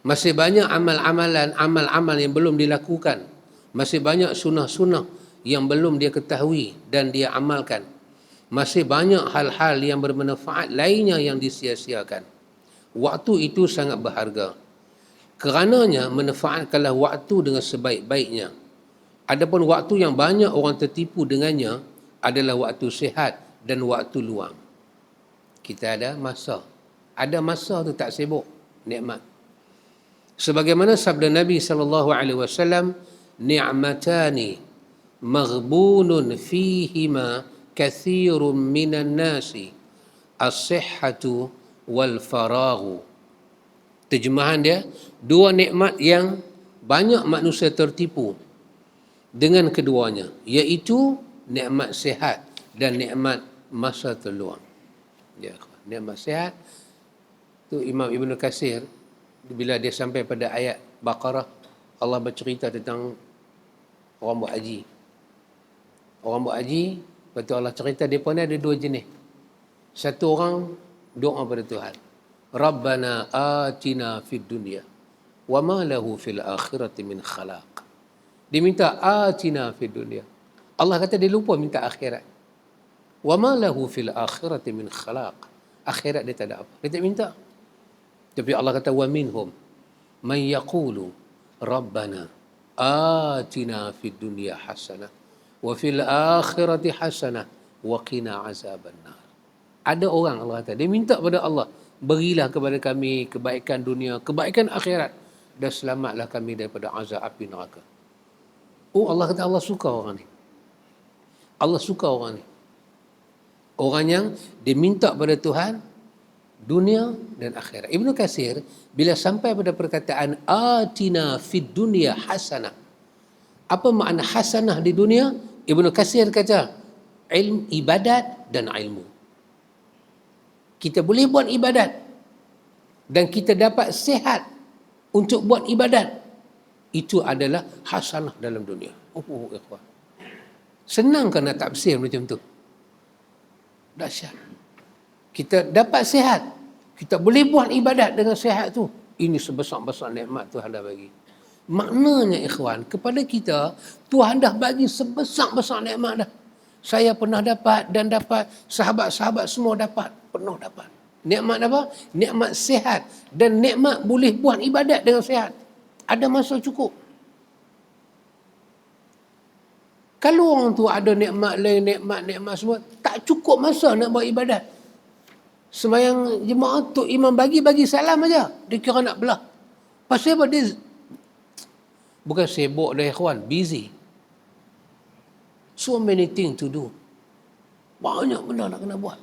Masih banyak amal-amal yang belum dilakukan. Masih banyak sunnah-sunnah yang belum dia ketahui dan dia amalkan. Masih banyak hal-hal yang bermanfaat lainnya yang disia-siakan. Waktu itu sangat berharga. Kerananya manfaatkanlah waktu dengan sebaik-baiknya. Adapun waktu yang banyak orang tertipu dengannya adalah waktu sihat dan waktu luang. Kita ada masa. Ada masa tu tak sibuk, nikmat. Sebagaimana sabda Nabi SAW, ni'matani maghbunun fihima kathirun minan nasi as-sihhatu wal faraghu. Terjemahan dia, dua nikmat yang banyak manusia tertipu dengan keduanya, iaitu nikmat sihat dan nikmat masa terluang. Ya, nikmat sihat tu Imam Ibn Katsir bila dia sampai pada ayat Baqarah, Allah bercerita tentang orang buat haji. Orang buat haji, lepas tu Allah cerita mereka ni ada dua jenis. Satu orang doa pada Tuhan, Rabbana atina fid dunya wa ma lahu fil akhirati min khalaq. Dia minta atina fid dunya. Allah kata dia lupa minta akhirat. Wa ma lahu fil akhirati min khalaq. Akhirat dia tak ada apa. Dia tak minta. Tapi Allah kata wa minhum man yaqulu Rabbana atina fid dunya hasanah wa fil akhirati hasanah wa qina azabannar. Ada orang, Allah kata, dia minta pada Allah, berilah kepada kami kebaikan dunia, kebaikan akhirat, dan selamatlah kami daripada azab api neraka. Oh, Allah kata Allah suka orang ni. Allah suka orang ni. Orang yang dia minta pada Tuhan dunia dan akhirat. Ibnu Katsir bila sampai pada perkataan atina fid dunya hasanah. Apa makna hasanah di dunia? Ibnu Katsir kata ibadat dan ilmu. Kita boleh buat ibadat dan kita dapat sihat untuk buat ibadat. Itu adalah hasanah dalam dunia. Oh, ikhwan. Senang kan nak tafsir macam tu? Dahsyat. Kita dapat sihat. Kita boleh buat ibadat dengan sihat tu. Ini sebesar-besar nikmat Tuhan dah bagi. Maknanya ikhwan, kepada kita, Tuhan dah bagi sebesar-besar nikmat dah. Saya pernah dapat dan dapat. Sahabat-sahabat semua dapat. Pernah dapat. Nikmat apa? Nikmat sihat. Dan nikmat boleh buat ibadat dengan sihat. Ada masa cukup. Kalau orang tu ada nikmat lain, nikmat semua, tak cukup masa nak buat ibadat. Sembahyang jemaah tu imam bagi salam aja. Dia kira nak belah. Pasal apa dia? Bukan sibuk dah ikhwan, busy. So many things to do. Banyak benda nak kena buat.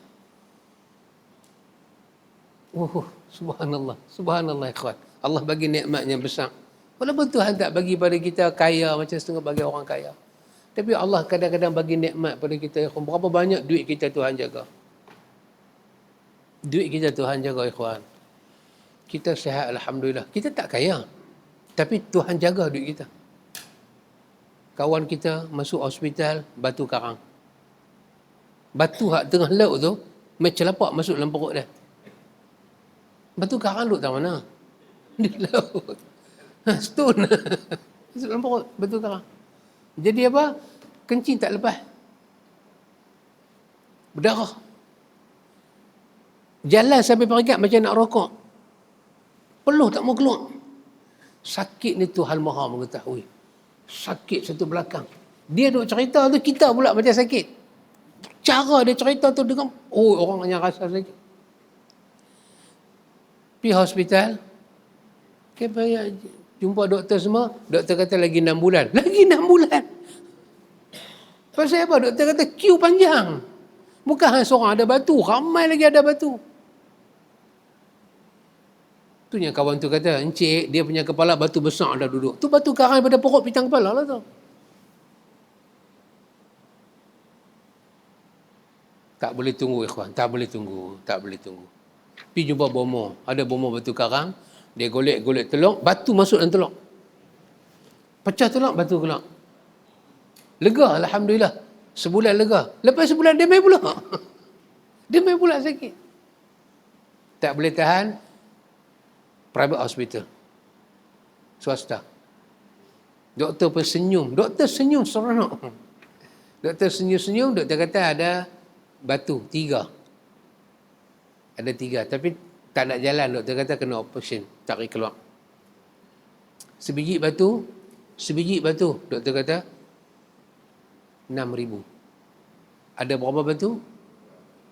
Oh, subhanallah. Subhanallah ikhwan. Allah bagi nikmat yang besar. Walaupun Tuhan tak bagi pada kita kaya macam setengah bagi orang kaya. Tapi Allah kadang-kadang bagi nikmat pada kita. Berapa banyak duit kita Tuhan jaga. Duit kita Tuhan jaga ikhwan. Kita sihat alhamdulillah. Kita tak kaya. Tapi Tuhan jaga duit kita. Kawan kita masuk hospital, batu karang. Batu hak tengah laut tu, macam lapak masuk dalam perut dia. Batu karang duduk tak mana? Di laut. Stone. Masuk dalam perut, batu karang. Jadi apa? Kencing tak lepas. Berdarah. Jalan sampai peringkat macam nak rokok. Peluh tak mau keluar. Sakit ni Tuhan Maha mengetahui. Sakit satu belakang. Dia duk cerita tu, kita pula macam sakit. Cara dia cerita tu dengan, oh orang yang rasa sakit. Pergi hospital. Okay, jumpa doktor semua. Doktor kata lagi 6 bulan. Lagi 6 bulan. Pasal apa? Doktor kata queue panjang. Bukan hanya seorang ada batu. Ramai lagi ada batu. Tu yang kawan tu kata, encik, dia punya kepala batu besar dah duduk. Tu batu karang daripada pokok pitang kepala lah tu. Tak boleh tunggu ikhwan. Tak boleh tunggu. Tak boleh tunggu. Pergi jumpa bomoh. Ada bomoh batu karang. Dia golek-golek teluk. Batu masuk dalam teluk. Pecah teluk, batu keluar. Lega, alhamdulillah. Sebulan lega. Lepas sebulan, dia main pula. Dia main pula sakit. Tak boleh tahan. Private hospital. Swasta. Doktor pun senyum. Doktor senyum seronok. Doktor senyum-senyum. Doktor kata ada batu 3. Ada 3. Tapi tak nak jalan. Doktor kata kena operation. Tarik keluar. Sebiji batu. Doktor kata 6,000. Ada berapa batu?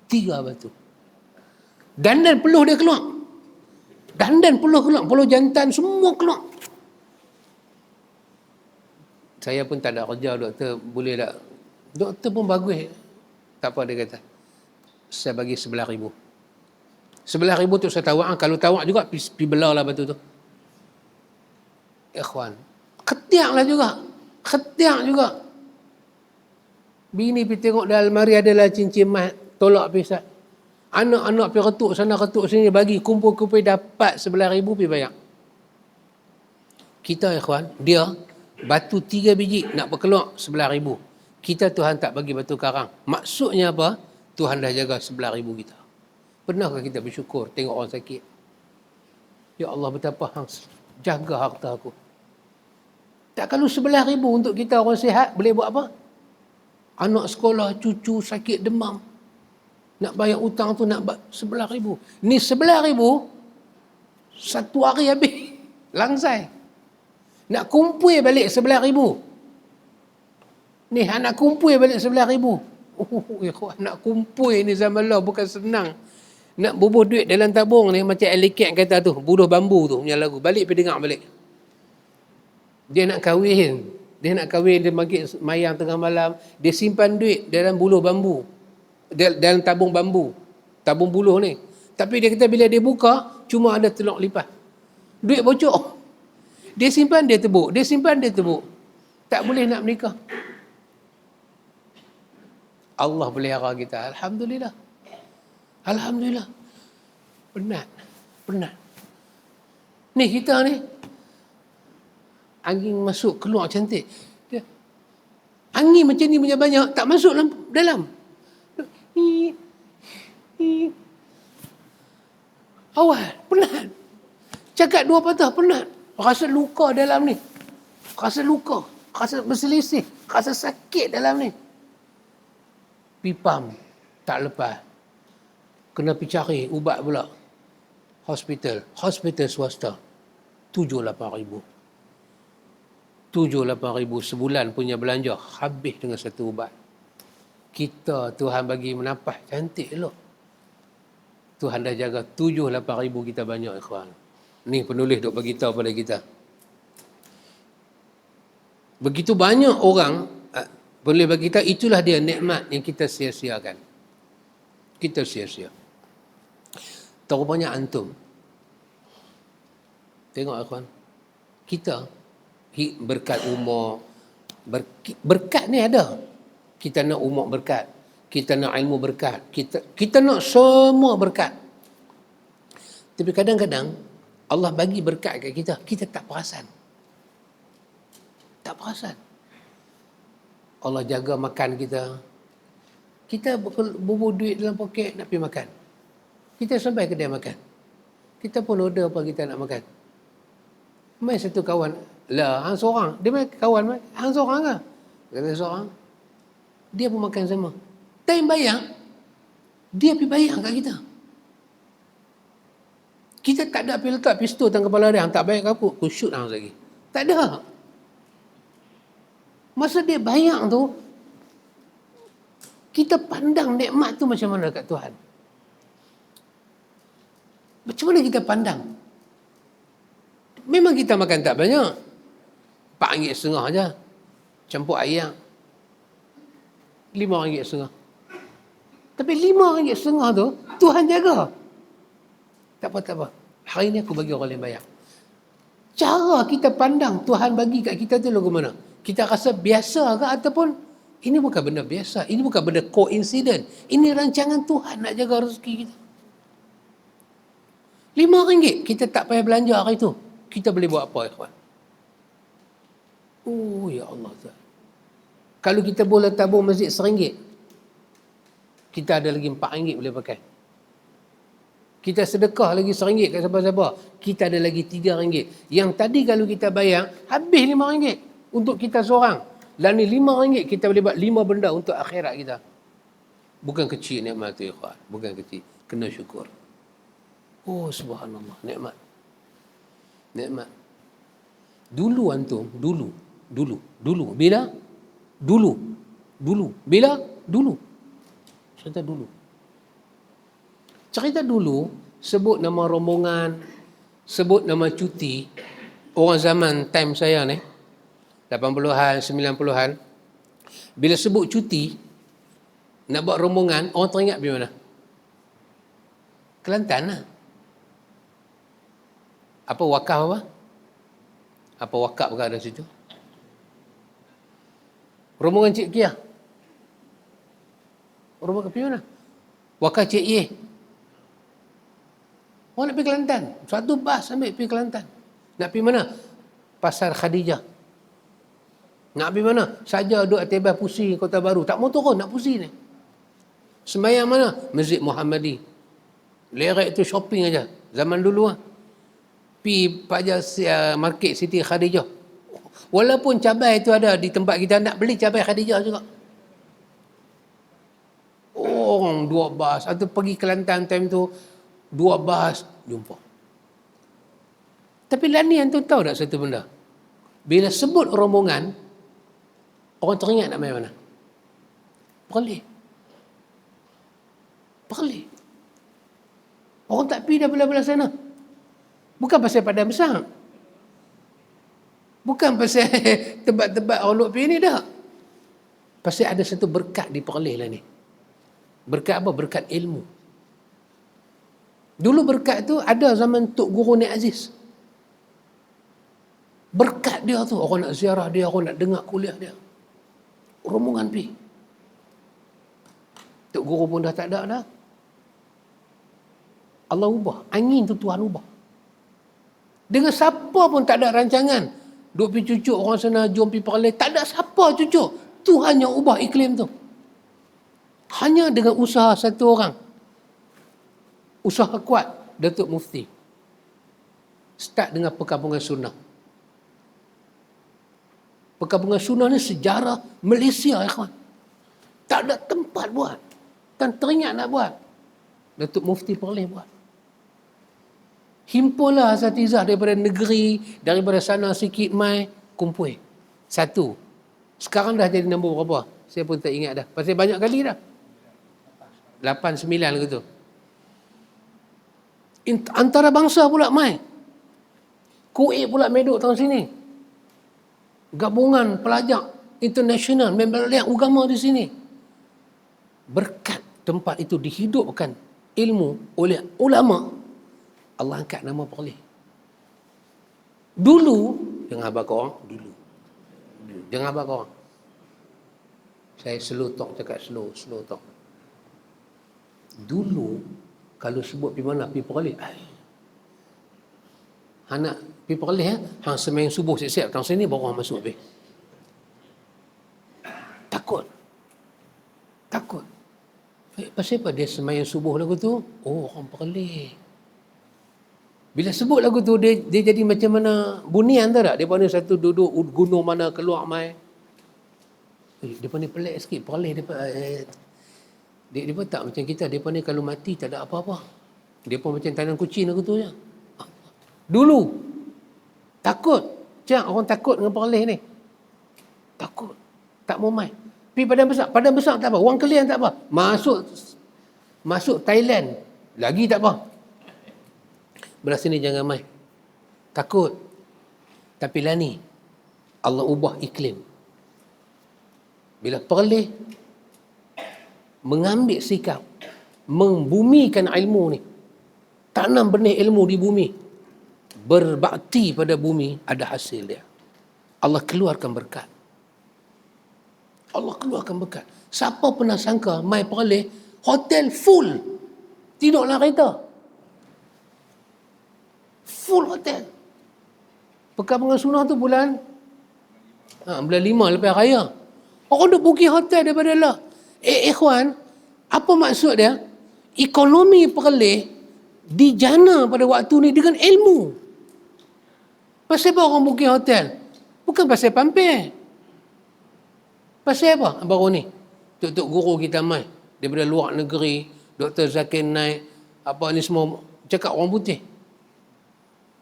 3 batu. Dandan peluh dia keluar. Dandan peluh keluar. Peluh jantan semua keluar. Saya pun tak ada kerja doktor. Boleh tak? Doktor pun bagus. Tak apa dia kata. Saya bagi 11,000. 11,000 tu saya tawak. Kalau tawak juga, pergi belah lah batu tu. Ikhwan. Ketiak lah juga. Ketiak juga. Bini pergi tengok dalam almari adalah cincin emas. Tolak pisat. Anak-anak pergi ketuk sana ketuk sini. Bagi kumpul-kumpul dapat 11,000 pergi bayar. Kita ikhwan. Dia batu 3 biji nak berkeluar 11,000. Kita Tuhan tak bagi batu karang. Maksudnya apa? Tuhan dah jaga 11,000 kita. Pernahkah kita bersyukur tengok orang sakit? Ya Allah, betapa hang jaga harta aku. Tak kalau 11,000 untuk kita orang sihat, boleh buat apa? Anak sekolah, cucu sakit demam. Nak bayar hutang tu nak 11,000. Ni 11,000, satu hari habis. Langsai. Nak kumpul balik 11,000. Ni nak kumpul balik 11,000. Nak kumpul ni zaman lah bukan senang. Nak bubuh duit dalam tabung ni macam Alicat kata tu, buruh bambu tu punya lagu. Balik pergi dengar balik. Dia nak kahwin. Dia bagi mayang tengah malam. Dia simpan duit dalam buluh bambu. Dalam tabung bambu. Tabung buluh ni. Tapi dia kata bila dia buka, cuma ada telur lipas. Duit bocor. Dia simpan, dia tebuk. Dia simpan, dia tebuk. Tak boleh nak menikah. Allah pelihara kita. Alhamdulillah. Alhamdulillah. Penat. Ni kita ni, angin masuk keluar cantik. Angin macam ni punya banyak, tak masuk dalam. Awal, penat. Cakap dua patah, penat. Rasa luka dalam ni. Rasa berselisih. Rasa sakit dalam ni. Pipam, tak lepas. Kena pergi cari ubat pula. Hospital swasta. 7-8 ribu. 7-8 ribu sebulan punya belanja. Habis dengan satu ubat. Kita, Tuhan bagi menapah cantik elok. Tuhan dah jaga 7-8 ribu kita banyak, ikhwan. Ni penulis duk bagi tahu pada kita. Begitu banyak orang boleh bagi kita, itulah dia nikmat yang kita sia-siakan. Kita sia-sia. Terupanya antum. Tengok ikhwan. Kita berkat umur. Berkat ni ada. Kita nak umur berkat. Kita nak ilmu berkat. Kita nak semua berkat. Tapi kadang-kadang Allah bagi berkat kat kita. Kita tak perasan. Tak perasan. Allah jaga makan kita. Kita bubuh duit dalam poket nak pergi makan. Kita sampai kedai makan. Kita pun order apa kita nak makan. Mai satu kawan. Lah, hang seorang. Dia mai kawan. Hang seorang ke? Kata seorang. Dia pun makan sama. Time bayang, dia pergi bayang kat kita. Kita tak ada pergi letak pistol dalam kepala dia. Hang tak bayang ke apa? Aku shoot hang lagi. Tak ada. Masa dia bayang tu, kita pandang nikmat tu macam mana kat Tuhan. Macam mana kita pandang? Memang kita makan tak banyak. RM4.5 je. Campur ayam. RM5.5. Tapi RM5.5 tu, Tuhan jaga. Tak apa. Hari ni aku bagi orang lain bayar. Cara kita pandang Tuhan bagi kat kita tu lagu mana? Kita rasa biasa ke ataupun ini bukan benda biasa. Ini bukan benda coincident. Ini rancangan Tuhan nak jaga rezeki kita. RM5 kita tak payah belanja hari tu. Kita boleh buat apa, ikhwan? Oh, ya Allah. Kalau kita boleh tabung masjid RM1, kita ada lagi RM4 boleh pakai. Kita sedekah lagi RM1 kat siapa-siapa, kita ada lagi RM3. Yang tadi kalau kita bayar, habis RM5 untuk kita seorang. Dan ni RM5 kita boleh buat 5 benda untuk akhirat kita. Bukan kecil nikmat tu, ikhwan. Bukan kecil. Kena syukur. Oh, subhanallah. Nikmat. Dulu antum, dulu. Bila? Dulu. Bila? Dulu. Cerita dulu, sebut nama rombongan, sebut nama cuti, orang zaman time saya ni, 80-an, 90-an, bila sebut cuti, nak buat rombongan, orang teringat pergi mana? Kelantan lah. Apa wakaf apa? Apa wakaf bukan ada situ? Rombongan Cik Kia. Rombongan pergi mana? Wakaf Cik Ye. Orang nak pergi Kelantan. Satu bas ambil pergi Kelantan. Nak pergi mana? Pasar Khadijah. Nak pergi mana? Saja duduk atas bas Pusi Kota Baru. Tak mau turun, nak Pusi ni. Sembahyang mana? Masjid Muhammadi. Lerek tu shopping aja. Zaman dulu lah. Pergi Pajar Market Siti Khadijah. Walaupun cabai tu ada di tempat kita, nak beli cabai Khadijah juga. Orang 2 bas. Atau pergi Kelantan time tu, 2 bas jumpa. Tapi lah ni antum tahu tak satu benda? Bila sebut rombongan, orang teringat nak main mana? Perlis. Orang tak pergi dah belah-belah sana. Bukan pasal padang besar. Bukan pasal tempat-tempat orang duk pergi ni dah. Pasal ada satu berkat di Perlis lah ni. Berkat apa? Berkat ilmu. Dulu berkat tu ada zaman Tok Guru Nik Aziz. Berkat dia tu, orang nak ziarah dia, orang nak dengar kuliah dia. Rombongan pergi. Tok Guru pun dah tak ada dah. Allah ubah. Angin tu Tuhan ubah. Dengan siapa pun tak ada rancangan. Duk pergi cucuk orang sana, jom pergi Perlis. Tak ada siapa cucuk. Tuhan yang ubah iklim tu. Hanya dengan usaha satu orang. Usaha kuat Datuk Mufti. Start dengan perkampungan sunnah. Perkampungan sunnah ni sejarah Malaysia, ikhwan. Tak ada tempat buat. Dan teringat nak buat. Datuk Mufti Perlis buat. Himpunlah asatizah daripada negeri, daripada sana sikit mai, kumpul. Satu. Sekarang dah jadi nombor berapa? Saya pun tak ingat dah. Pasal banyak kali dah. 8, 9 lagu tu. Antara bangsa pula mai. Kuwait pula meduk tahun sini. Gabungan pelajar international, member yang agama di sini. Berkat tempat itu dihidupkan ilmu oleh ulama, Allah angkat nama Perlis. Dulu, jangan abang korang, dulu. Jangan abang korang. Saya slow talk, cakap slow talk. Dulu, kalau sebut pergi mana, pergi Perlis. Anak pergi Perlis, hang semayang subuh siap-siap, tang sini baru orang masuk pergi. Takut. Pasal apa dia semayang subuh lagu tu? Oh, orang Perlis. Bila sebut lagu tu, dia jadi macam mana bunian tak? Dia pandai satu duduk gunung mana keluar mai. Dia pandai pelik sikit. Perlis dia pun tak macam kita. Dia pandai kalau mati tak ada apa-apa. Dia pun macam tanam kucing lagu tu je. Dulu. Takut. Macam orang takut dengan Perlis ni. Takut. Tak mau mai. Pergi padang besar. Padang besar tak apa. Wang Kelian tak apa. Masuk Thailand. Lagi tak apa. Belah sini jangan mai. Takut. Tapi lah ni, Allah ubah iklim. Bila Perlis mengambil sikap, membumikan ilmu ni, tanam benih ilmu di bumi, berbakti pada bumi, ada hasil dia. Allah keluarkan berkat. Siapa pernah sangka mai Perlis, hotel full. Tidaklah kereta. Full hotel. Perkampungan sunnah tu bulan 5 lepas raya. Orang duk booking hotel daripada lah. Ikhwan, apa maksud dia? Ekonomi Perlis dijana pada waktu ni dengan ilmu. Pasal apa orang booking hotel? Bukan pasal pampir. Pasal apa baru ni? Tok guru kita mai daripada luar negeri, Dr. Zakir Naik, apa ni semua cakap orang putih.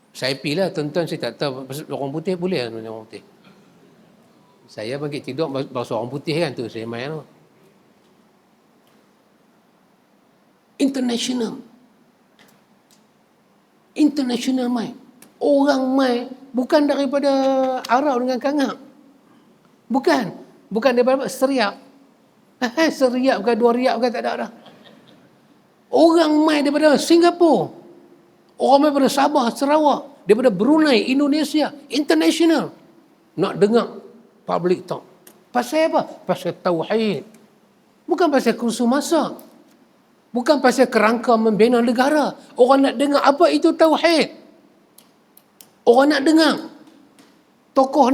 Saya pilih lah, tuan-tuan saya tak tahu orang putih boleh lah orang putih. Saya bagi tidur bahasa orang putih kan tu saya main tu. International mai. Orang mai bukan daripada Arab dengan Kangak. Bukan daripada Seriap. Seriap ke 2 riap ke tak ada dah. Orang mai daripada Singapura. Orang mai daripada Sabah, Sarawak, daripada Brunei, Indonesia, international. Nak dengar public talk. Pasal apa? Pasal tauhid. Bukan pasal kursus masak. Bukan pasal kerangka membina negara. Orang nak dengar apa itu tauhid. Orang nak dengar. Tokoh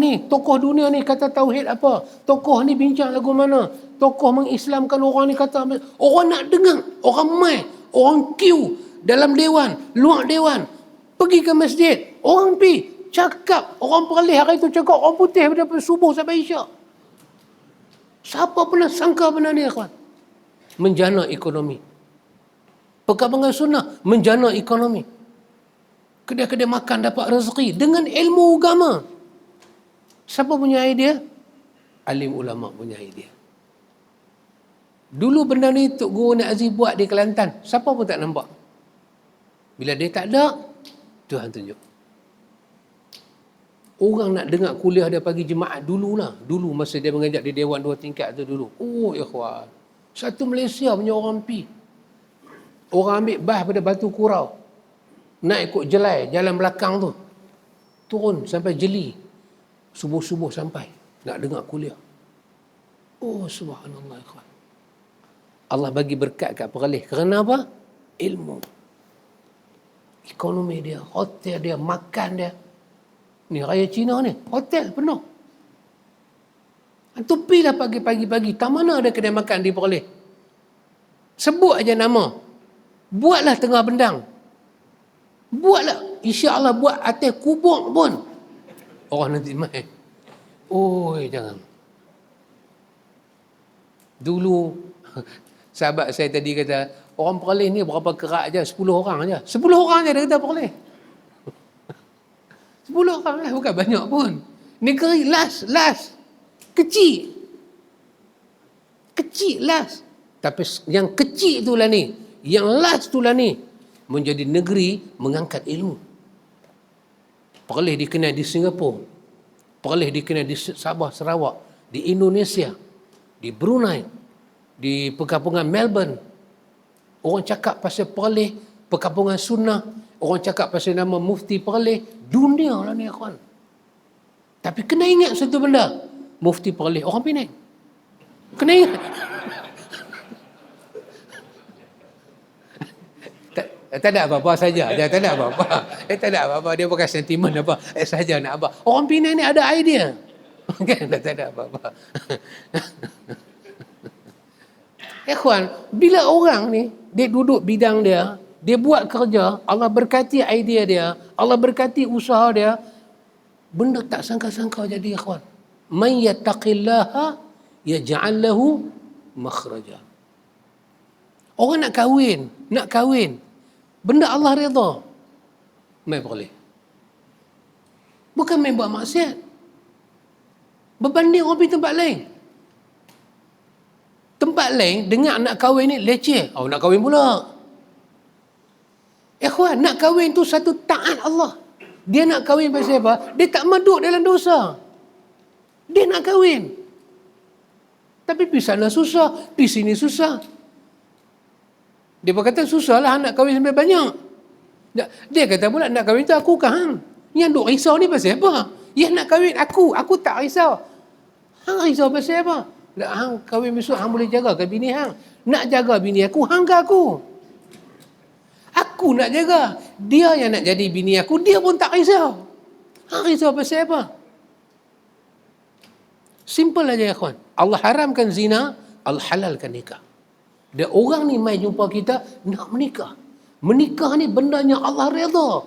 dunia ni kata tauhid apa? Tokoh ni bincang lagu mana? Tokoh mengislamkan orang ni kata apa? Orang nak dengar. Orang mai. Orang queue dalam dewan, luar dewan. Pergi ke masjid. Orang pergi. Cakap. Orang Perlis hari tu cakap orang putih daripada subuh sampai isyak. Siapa pernah sangka benda ni, kawan? Menjana ekonomi. Perkampungan sunnah menjana ekonomi. Kedai-kedai makan dapat rezeki dengan ilmu agama. Siapa punya idea? Alim ulama punya idea. Dulu benda ni Tok Guru Nik Aziz buat di Kelantan. Siapa pun tak nampak. Bila dia tak ada, Tuhan tunjuk. Orang nak dengar kuliah dia pagi jemaah dululah. Dulu masa dia mengajar di Dewan 2 tingkat tu dulu. Oh ikhwan. Satu Malaysia punya orang pi. Orang ambil bas pada Batu Kurau. Naik ikut jelai, jalan belakang tu. Turun sampai Jeli. Subuh-subuh sampai. Nak dengar kuliah. Oh subhanallah ikhwan. Allah bagi berkat kat Perlis. Kerana apa? Ilmu. Ekonomi dia, hotel dia, makan dia. Ni raya Cina ni, hotel penuh. Antum pergilah pagi-pagi, tak mana ada kedai makan di Perlis. Sebut aja nama. Buatlah tengah bendang. Buatlah, insya-Allah buat atas kubur pun. Orang nanti main. Oi, jangan. Dulu sahabat saya tadi kata, orang Perlis ni berapa kerak aja, 10 orang aja. 10 orang aja dia kata Perlis. 10 orang lah, bukan banyak pun. Negeri last. Kecil. Kecil last. Tapi yang kecil itulah ni, yang last itulah ni, menjadi negeri mengangkat ilmu. Perlis dikenal di Singapura. Perlis dikenal di Sabah, Sarawak. Di Indonesia. Di Brunei. Di perkampungan Melbourne. Orang cakap pasal Perlis, perkampungan sunnah. Orang cakap pasal nama Mufti Perlis, dunia lah ni kawan. Tapi kena ingat satu benda, Mufti Perlis orang Penang. Kena ingat. tak ada apa-apa saja. Dia tak ada apa-apa. Tak ada apa-apa. Dia bukan sentimen apa. Saja nak apa. Orang Penang ni ada idea. Kan? Tak ada apa-apa. Kawan, bila orang ni, dia duduk bidang dia, dia buat kerja, Allah berkati idea dia, Allah berkati usaha dia, benda tak sangka-sangka jadi ikhwan. Man yattaqillaha yaj'al lahu makhraja. Orang nak kahwin. Benda Allah redha. Mai boleh. Bukan main buat maksiat. Berbanding orang pergi tempat lain. Tempat lain dengar nak kahwin ni leceh. Oh nak kahwin pula. Ikhwan, nak kahwin tu satu taat Allah. Dia nak kahwin pasal apa? Dia tak meduk dalam dosa. Dia nak kahwin. Tapi pergi sana susah, pergi sini susah. Dia berkata susahlah nak kahwin sampai banyak. Dia kata pula nak kahwin tu aku kan. Yang duk risau ni pasal apa? Yang nak kahwin aku tak risau. Hang risau pasal apa? Nak hang kahwin besok hang boleh jaga ke bini hang? Nak jaga bini aku, hang ke aku? Aku nak jaga. Dia yang nak jadi bini aku, dia pun tak risau. Hang risau pasal apa? Simple aja ya kawan. Allah haramkan zina, Allah halalkan nikah. Dan orang ni mai jumpa kita nak menikah. Menikah ni bendanya Allah redha.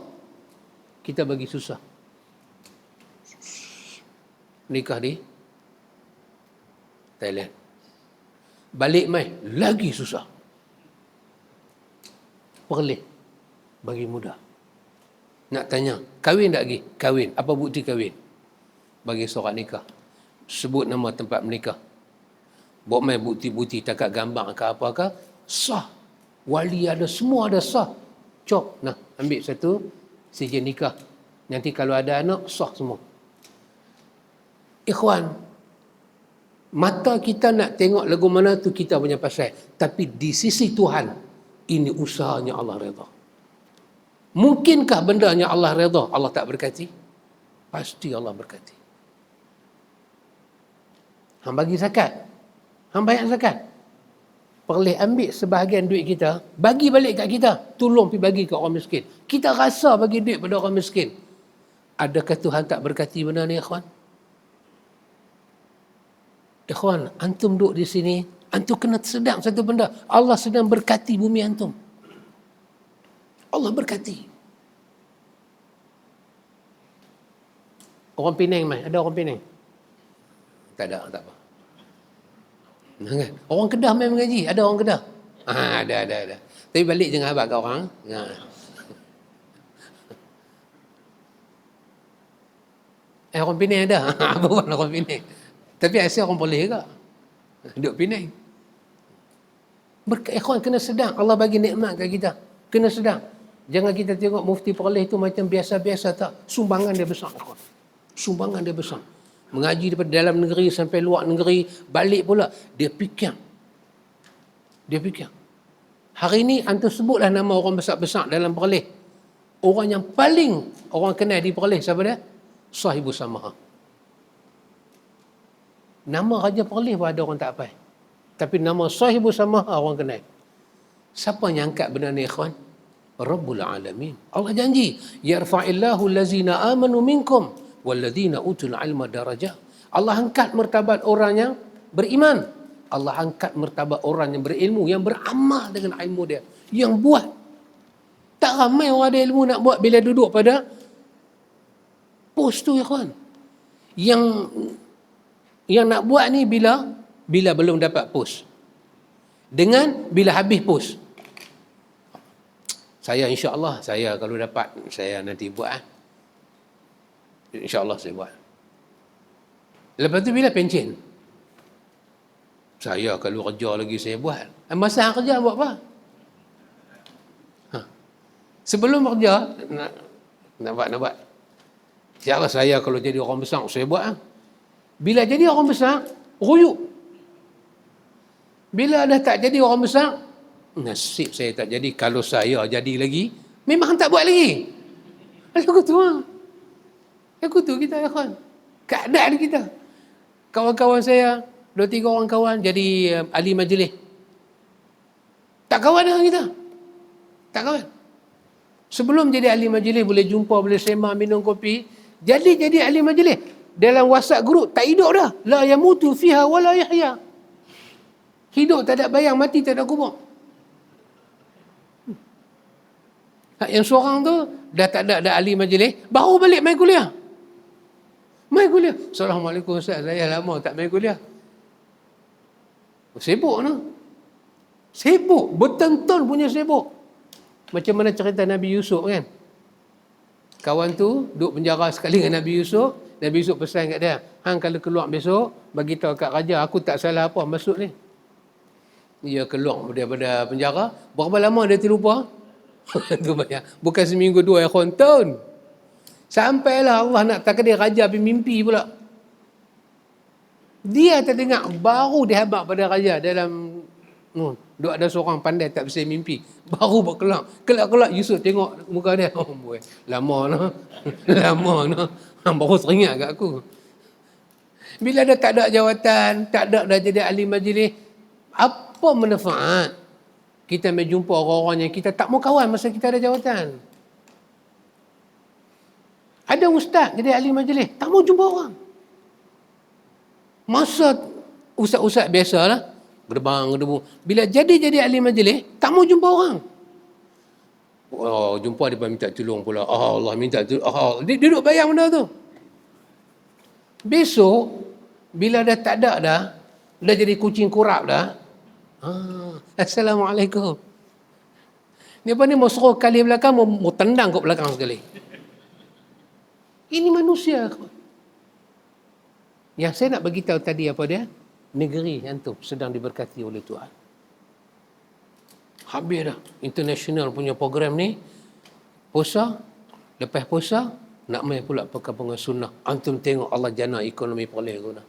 Kita bagi susah. Nikah di Thailand. Balik mai lagi susah. Perlis bagi mudah. Nak tanya, kahwin tak lagi? Kahwin. Apa bukti kahwin? Bagi surat nikah. Sebut nama tempat menikah. Buat main bukti-bukti, takat gambar ke apa ke, sah. Wali ada, semua ada sah. Cop, nah, ambil satu sijil nikah. Nanti kalau ada anak, sah semua. Ikhwan, mata kita nak tengok lagu mana tu kita punya pasal. Tapi di sisi Tuhan, ini usahanya Allah redha. Mungkinkah bendanya Allah redha, Allah tak berkati? Pasti Allah berkati. Hang bagi zakat. Hang bayar zakat. Perlis ambil sebahagian duit kita, bagi balik kat kita. Tolong pergi bagi kat orang miskin. Kita rasa bagi duit pada orang miskin. Adakah Tuhan tak berkati benda ni, ikhwan? Ikhwan, antum duduk di sini, antum kena sedang satu benda. Allah sedang berkati bumi antum. Allah berkati. Orang Penang mai, ada orang Penang? Tak ada, tak apa. Orang Kedah main mengaji, ada orang Kedah? Ada. Tapi balik jangan habaq kat orang. Orang Penang ada. Apa pun orang Penang. Tapi asal orang boleh juga. Duduk Penang. Ikhwan kena sedang. Allah bagi nikmat kat kita. Kena sedang. Jangan kita tengok mufti Perlis tu macam biasa-biasa, tak. Sumbangan dia besar. Sumbangan dia besar. Mengaji daripada dalam negeri sampai luar negeri, balik pula. Dia fikir. Hari ni antum sebutlah nama orang besar-besar dalam Perlis. Orang yang paling orang kenal di Perlis siapa dia? Sahibus Samaha. Nama Raja Perlis pun ada orang tak apa. Tapi nama Sahibus Samaha orang kenal. Siapa yang angkat benda ni, ikhwan? Rabbul Alamin. Allah janji, yarfa'illahu allazina amanu minkum wallazina utul ilma darajat. Allah angkat martabat orang yang beriman. Allah angkat martabat orang yang berilmu, yang beramal dengan ilmu dia, yang buat. Tak ramai orang ada ilmu nak buat bila duduk pada pos tu, ya kawan. Yang nak buat ni bila belum dapat pos. Dengan bila habis pos. Saya insya-Allah, saya kalau dapat, saya nanti buat. InsyaAllah saya buat. Lepas tu bila pencen? Saya kalau kerja lagi saya buat. Masa kerja buat apa? Sebelum kerja, nak buat. InsyaAllah saya kalau jadi orang besar, saya buat. Bila jadi orang besar, ruyuk. Bila dah tak jadi orang besar, nasib saya tak jadi. Kalau saya jadi lagi, memang tak buat lagi. Aku tu kita, ya kawan. Keadaan kita. Kawan-kawan saya, 2-3 orang kawan jadi ahli majlis. Tak kawan dengan kita. Tak kawan. Sebelum jadi ahli majlis, boleh jumpa, boleh sembang, minum kopi. Jadi ahli majlis. Dalam WhatsApp group, tak hidup dah. La yamutu fiha wa la yahya. Hidup tak ada bayang, mati tak ada kubur. Yang seorang tu dah tak ada ahli majlis, baru balik main kuliah. Assalamualaikum Ustaz, saya lama tak main kuliah. Sibuk no. Sibuk, bertonton punya sibuk. Macam mana cerita Nabi Yusuf kan? Kawan tu duduk penjara sekali dengan Nabi Yusuf. Nabi Yusuf pesan kat dia, hang kalau keluar besok, bagi tahu kat raja aku tak salah apa masuk ni. Dia keluar daripada penjara, berapa lama dia terlupa? Tu banyak. Bukan seminggu 2 tahun. Sampailah Allah nak takdir raja pergi mimpi pula. Dia terdengar, baru dia habaq pada raja dalam duk ada seorang pandai tak bisa mimpi. Baru berkelak. Kelak-kelak Yusuf tengok muka dia. Oh boy, lama noh. Lama noh. Baru teringat kat aku. Bila dah tak ada jawatan, tak ada dah jadi ahli majlis, apa manfaat kita berjumpa orang-orang yang kita tak mau kawan masa kita ada jawatan? Ada ustaz jadi ahli majlis, tak mau jumpa orang. Masa ustaz-ustaz biasalah, gerbang-gerbu. Bila jadi ahli majlis, tak mau jumpa orang. Oh, jumpa dia minta tolong pula. Oh, Allah minta tolong. Oh, dia duduk bayang benda tu. Besok, bila dah tak ada dah jadi kucing kurap dah. Assalamualaikum. Ni apa ni, mau suruh kali belakang, mau tendang kat belakang sekali. Ini manusia. Yang saya nak bagi tahu tadi apa dia? Negeri yang tu sedang diberkati oleh Tuhan. Habis dah international punya program ni. Puasa, lepas puasa nak main pula perkampungan sunnah. Antum tengok Allah jana ekonomi Perlis guna.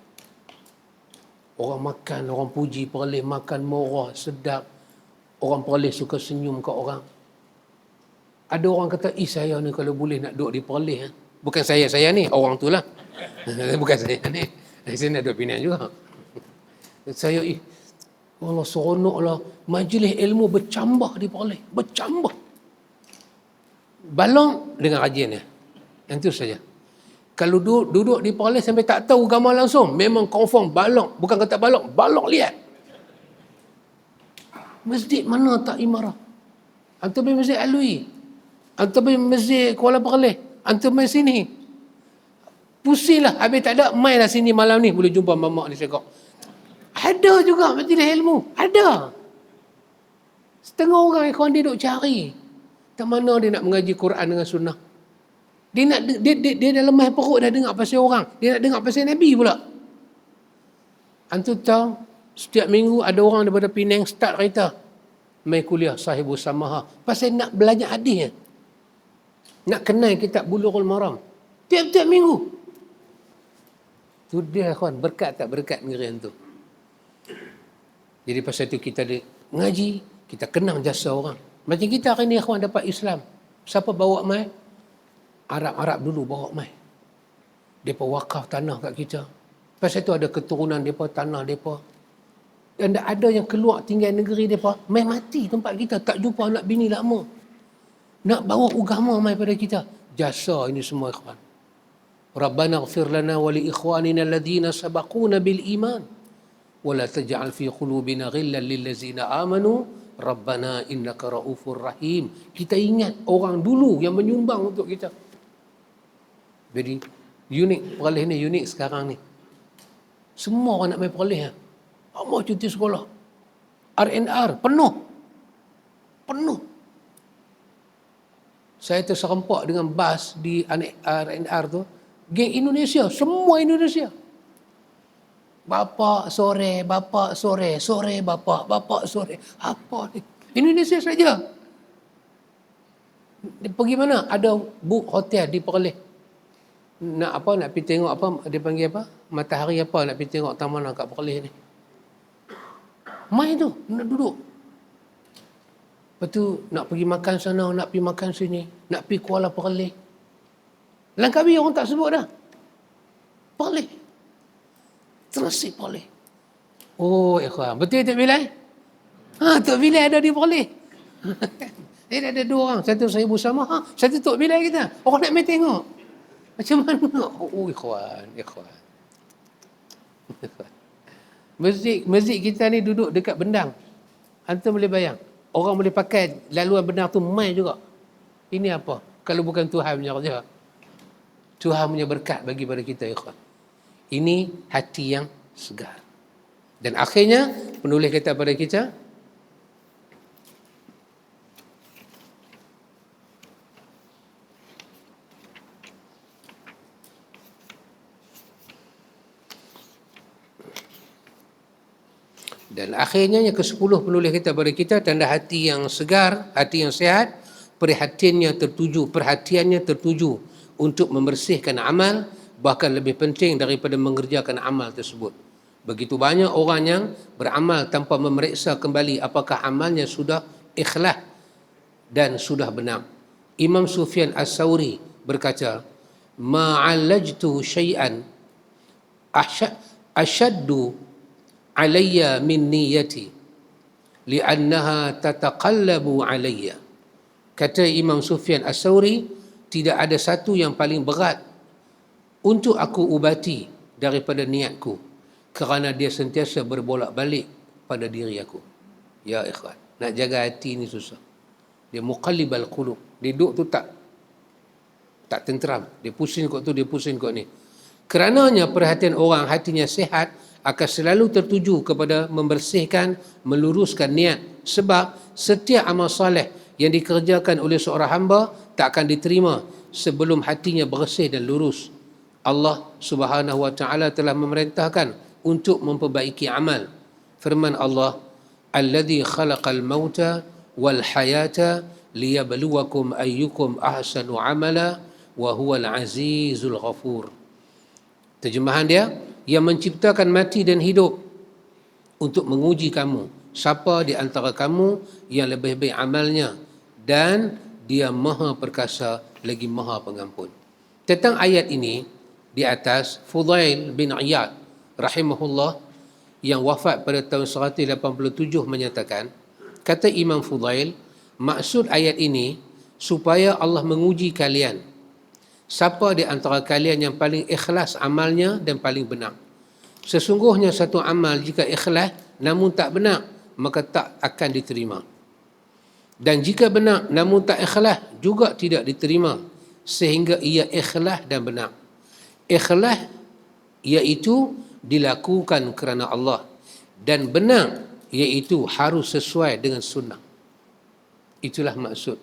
Orang makan, orang puji Perlis, makan murah, sedap. Orang Perlis suka senyum kat orang. Ada orang kata, saya ni kalau boleh nak duduk di Perlis. Bukan saya ni, orang tu lah. Bukan saya ni. Saya nak duduk Penang juga. Saya, Allah seronok lah. Majlis ilmu bercambah di Perlis. Bercambah. Balong dengan rajin dia. Yang tu saja. Kalau duduk di Perlis sampai tak tahu agama langsung, memang confirm balong. Bukan kata balong lihat. Masjid mana tak imarah? Antum pergi Masjid Alwi. Antum pergi Masjid Kuala Perlis. Antum main sini. Pusinglah. Habis tak ada, mainlah sini malam ni. Boleh jumpa mamak ni cakap. Ada juga majlis ilmu. Ada. Setengah orang ikhwan dia duk cari. Tak mana dia nak mengaji Quran dengan sunnah. Dia dah lemah perut dah dengar pasal orang. Dia nak dengar pasal Nabi pula. Antum tahu, setiap minggu ada orang daripada Penang start kereta. Main kuliah Sahibus Samaha. Pasal nak belajar hadis. Nak kenal kitab Bulughul Maram tiap-tiap minggu. Tu dia kawan, berkat tak berkat negeri tu. Jadi pasal tu kita ngaji, kita kenang jasa orang. Macam kita hari ni kawan dapat Islam. Siapa bawa mai? Arab-Arab dulu bawa mai. Depa wakaf tanah kat kita. Pasal tu ada keturunan depa, tanah depa. Dan ada yang keluar tinggal negeri depa, mai mati tempat kita, tak jumpa anak bini lama. Nak bawa agama mai pada kita. Jasa ini semua kawan. Rabbana ighfir lana wa li ikhwanina alladhina sabaquna bil iman wa la taj'al fi qulubina ghillan lil ladzina amanu rabbana innaka raufur rahim. Kita ingat orang dulu yang menyumbang untuk kita. Jadi unik Perlis ni, unik sekarang ni. Semua orang nak main Perlis. Mau cuti sekolah. RNR penuh. Saya terserempak dengan bas di RNR tu. Geng Indonesia, semua Indonesia. Bapa sore, bapa sore, sore bapa, bapa sore. Apa ni? Indonesia saja. Dia pergi mana? Ada book hotel di Perlis. Nak apa? Nak pergi tengok apa? Dia panggil apa? Matahari apa? Nak pergi tengok taman kat Perlis ni. Mai tu, nak duduk. Lepas tu nak pergi makan sana, nak pergi makan sini, nak pergi Kuala Perlis. Langkawi orang tak sebut dah. Perlis. Terasi Perlis. Oh, ikhwan. Betul tak Bilal? Tok Bilal ada di Perlis. Ada dua orang. Satu saya bersama. Satu Tok Bilal kita. Orang nak main tengok. Macam mana? Oh, ikhwan. Masjid kita ni duduk dekat Bendang. Antum boleh bayang. Orang boleh pakai laluan Bendang tu mai juga. Ini apa? Kalau bukan Tuhan punya kerja. Tuhan punya berkat bagi pada kita, ikhwan. Ini hati yang segar. Dan akhirnya penulis kata pada kita, dan akhirnya yang ke-10 penulis kita pada kita, tanda hati yang segar, hati yang sehat, perhatiannya tertuju untuk membersihkan amal, bahkan lebih penting daripada mengerjakan amal tersebut. Begitu banyak orang yang beramal tanpa memeriksa kembali apakah amalnya sudah ikhlas dan sudah benar. Imam Sufyan As-Sawri berkata, "Ma'alajtu syai'an ashaddu alayya min niyyati li'annaha tataqallabu alayya." Kata Imam Sufyan As-Sawri, tidak ada satu yang paling berat untuk aku ubati daripada niatku, kerana dia sentiasa berbolak-balik pada diri aku. Ya ikhwan, nak jaga hati ni susah. Dia muqallibal qulub. Dia duduk tu tak tenteram. Dia pusing kot tu, dia pusing kot ni. Kerananya perhatian orang hatinya sehat akan selalu tertuju kepada membersihkan, meluruskan niat. Sebab setiap amal soleh yang dikerjakan oleh seorang hamba tak akan diterima sebelum hatinya bersih dan lurus. Allah Subhanahu wa taala telah memerintahkan untuk memperbaiki amal. Firman Allah, "Alladzi khalaqal mauta wal hayata liyabluwakum ayyukum ahsanu amala wa huwal azizul ghafur." Terjemahan dia, yang menciptakan mati dan hidup untuk menguji kamu, siapa di antara kamu yang lebih baik amalnya, dan dia maha perkasa lagi maha pengampun. Tentang ayat ini di atas, Fudail bin Iyad rahimahullah yang wafat pada tahun 187 menyatakan, kata Imam Fudail, maksud ayat ini supaya Allah menguji kalian, siapa di antara kalian yang paling ikhlas amalnya dan paling benar. Sesungguhnya satu amal jika ikhlas namun tak benar, maka tak akan diterima. Dan jika benar namun tak ikhlas juga tidak diterima, sehingga ia ikhlas dan benar. Ikhlas iaitu dilakukan kerana Allah, dan benar iaitu harus sesuai dengan sunnah. Itulah maksud.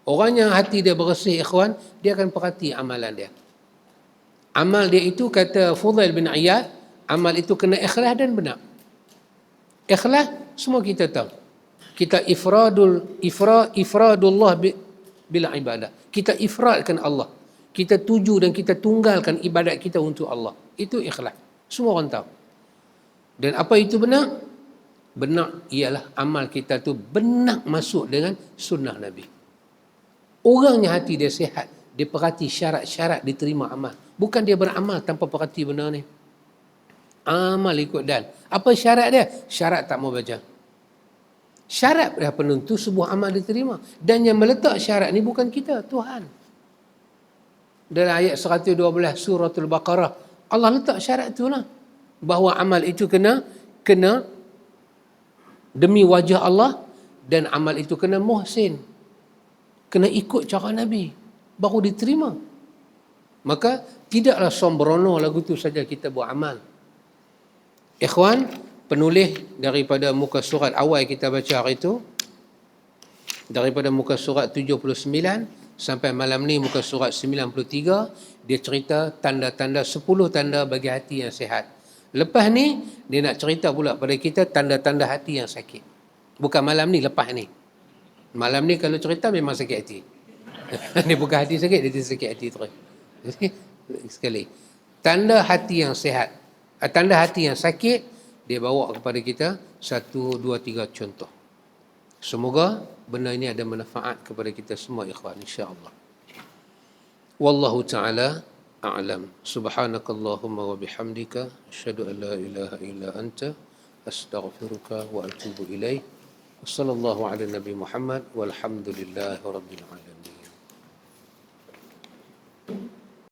Orang yang hati dia bersih, ikhwan, dia akan perhati amalan dia. Amal dia itu, kata Fudail bin Iyad, amal itu kena ikhlas dan benar. Ikhlas semua kita tahu. Kita ifradullah bila ibadah. Kita ifradkan Allah. Kita tuju dan kita tunggalkan ibadat kita untuk Allah. Itu ikhlas. Semua orang tahu. Dan apa itu benar? Benar ialah amal kita tu benar masuk dengan sunnah Nabi. Orangnya hati dia sihat, dia perhati syarat-syarat diterima amal. Bukan dia beramal tanpa perhati benar ni. Amal ikut dan. Apa syarat dia? Syarat tak mau baca. Syarat dah penentu sebuah amal diterima. Dan yang meletak syarat ni bukan kita, Tuhan. Dalam ayat 112 suratul Baqarah, Allah letak syarat tu lah. Bahawa amal itu kena demi wajah Allah, dan amal itu kena muhsin. Kena ikut cara Nabi. Baru diterima. Maka tidaklah sombrono lagu tu saja kita buat amal. Ikhwan, penulis daripada muka surat awal kita baca hari itu, daripada muka surat 79 sampai malam ni muka surat 93, dia cerita tanda-tanda 10 tanda bagi hati yang sihat. Lepas ni dia nak cerita pula pada kita tanda-tanda hati yang sakit. Bukan malam ni, lepas ni. Malam ni kalau cerita memang sakit hati. Ni bukan hati sakit, dia sakit hati terus. Sekali. Tanda hati yang sihat. Tanda hati yang sakit, dia bawa kepada kita 1, 2, 3 contoh. Semoga benda ini ada manfaat kepada kita semua ikhwan, insya-Allah. Wallahu taala a'lam. Subhanakallahumma wa bihamdika asyhadu an la ilaha illa anta astaghfiruka wa atubu ilaik. Wassallallahu ala nabi Muhammad walhamdulillahi rabbil alamin.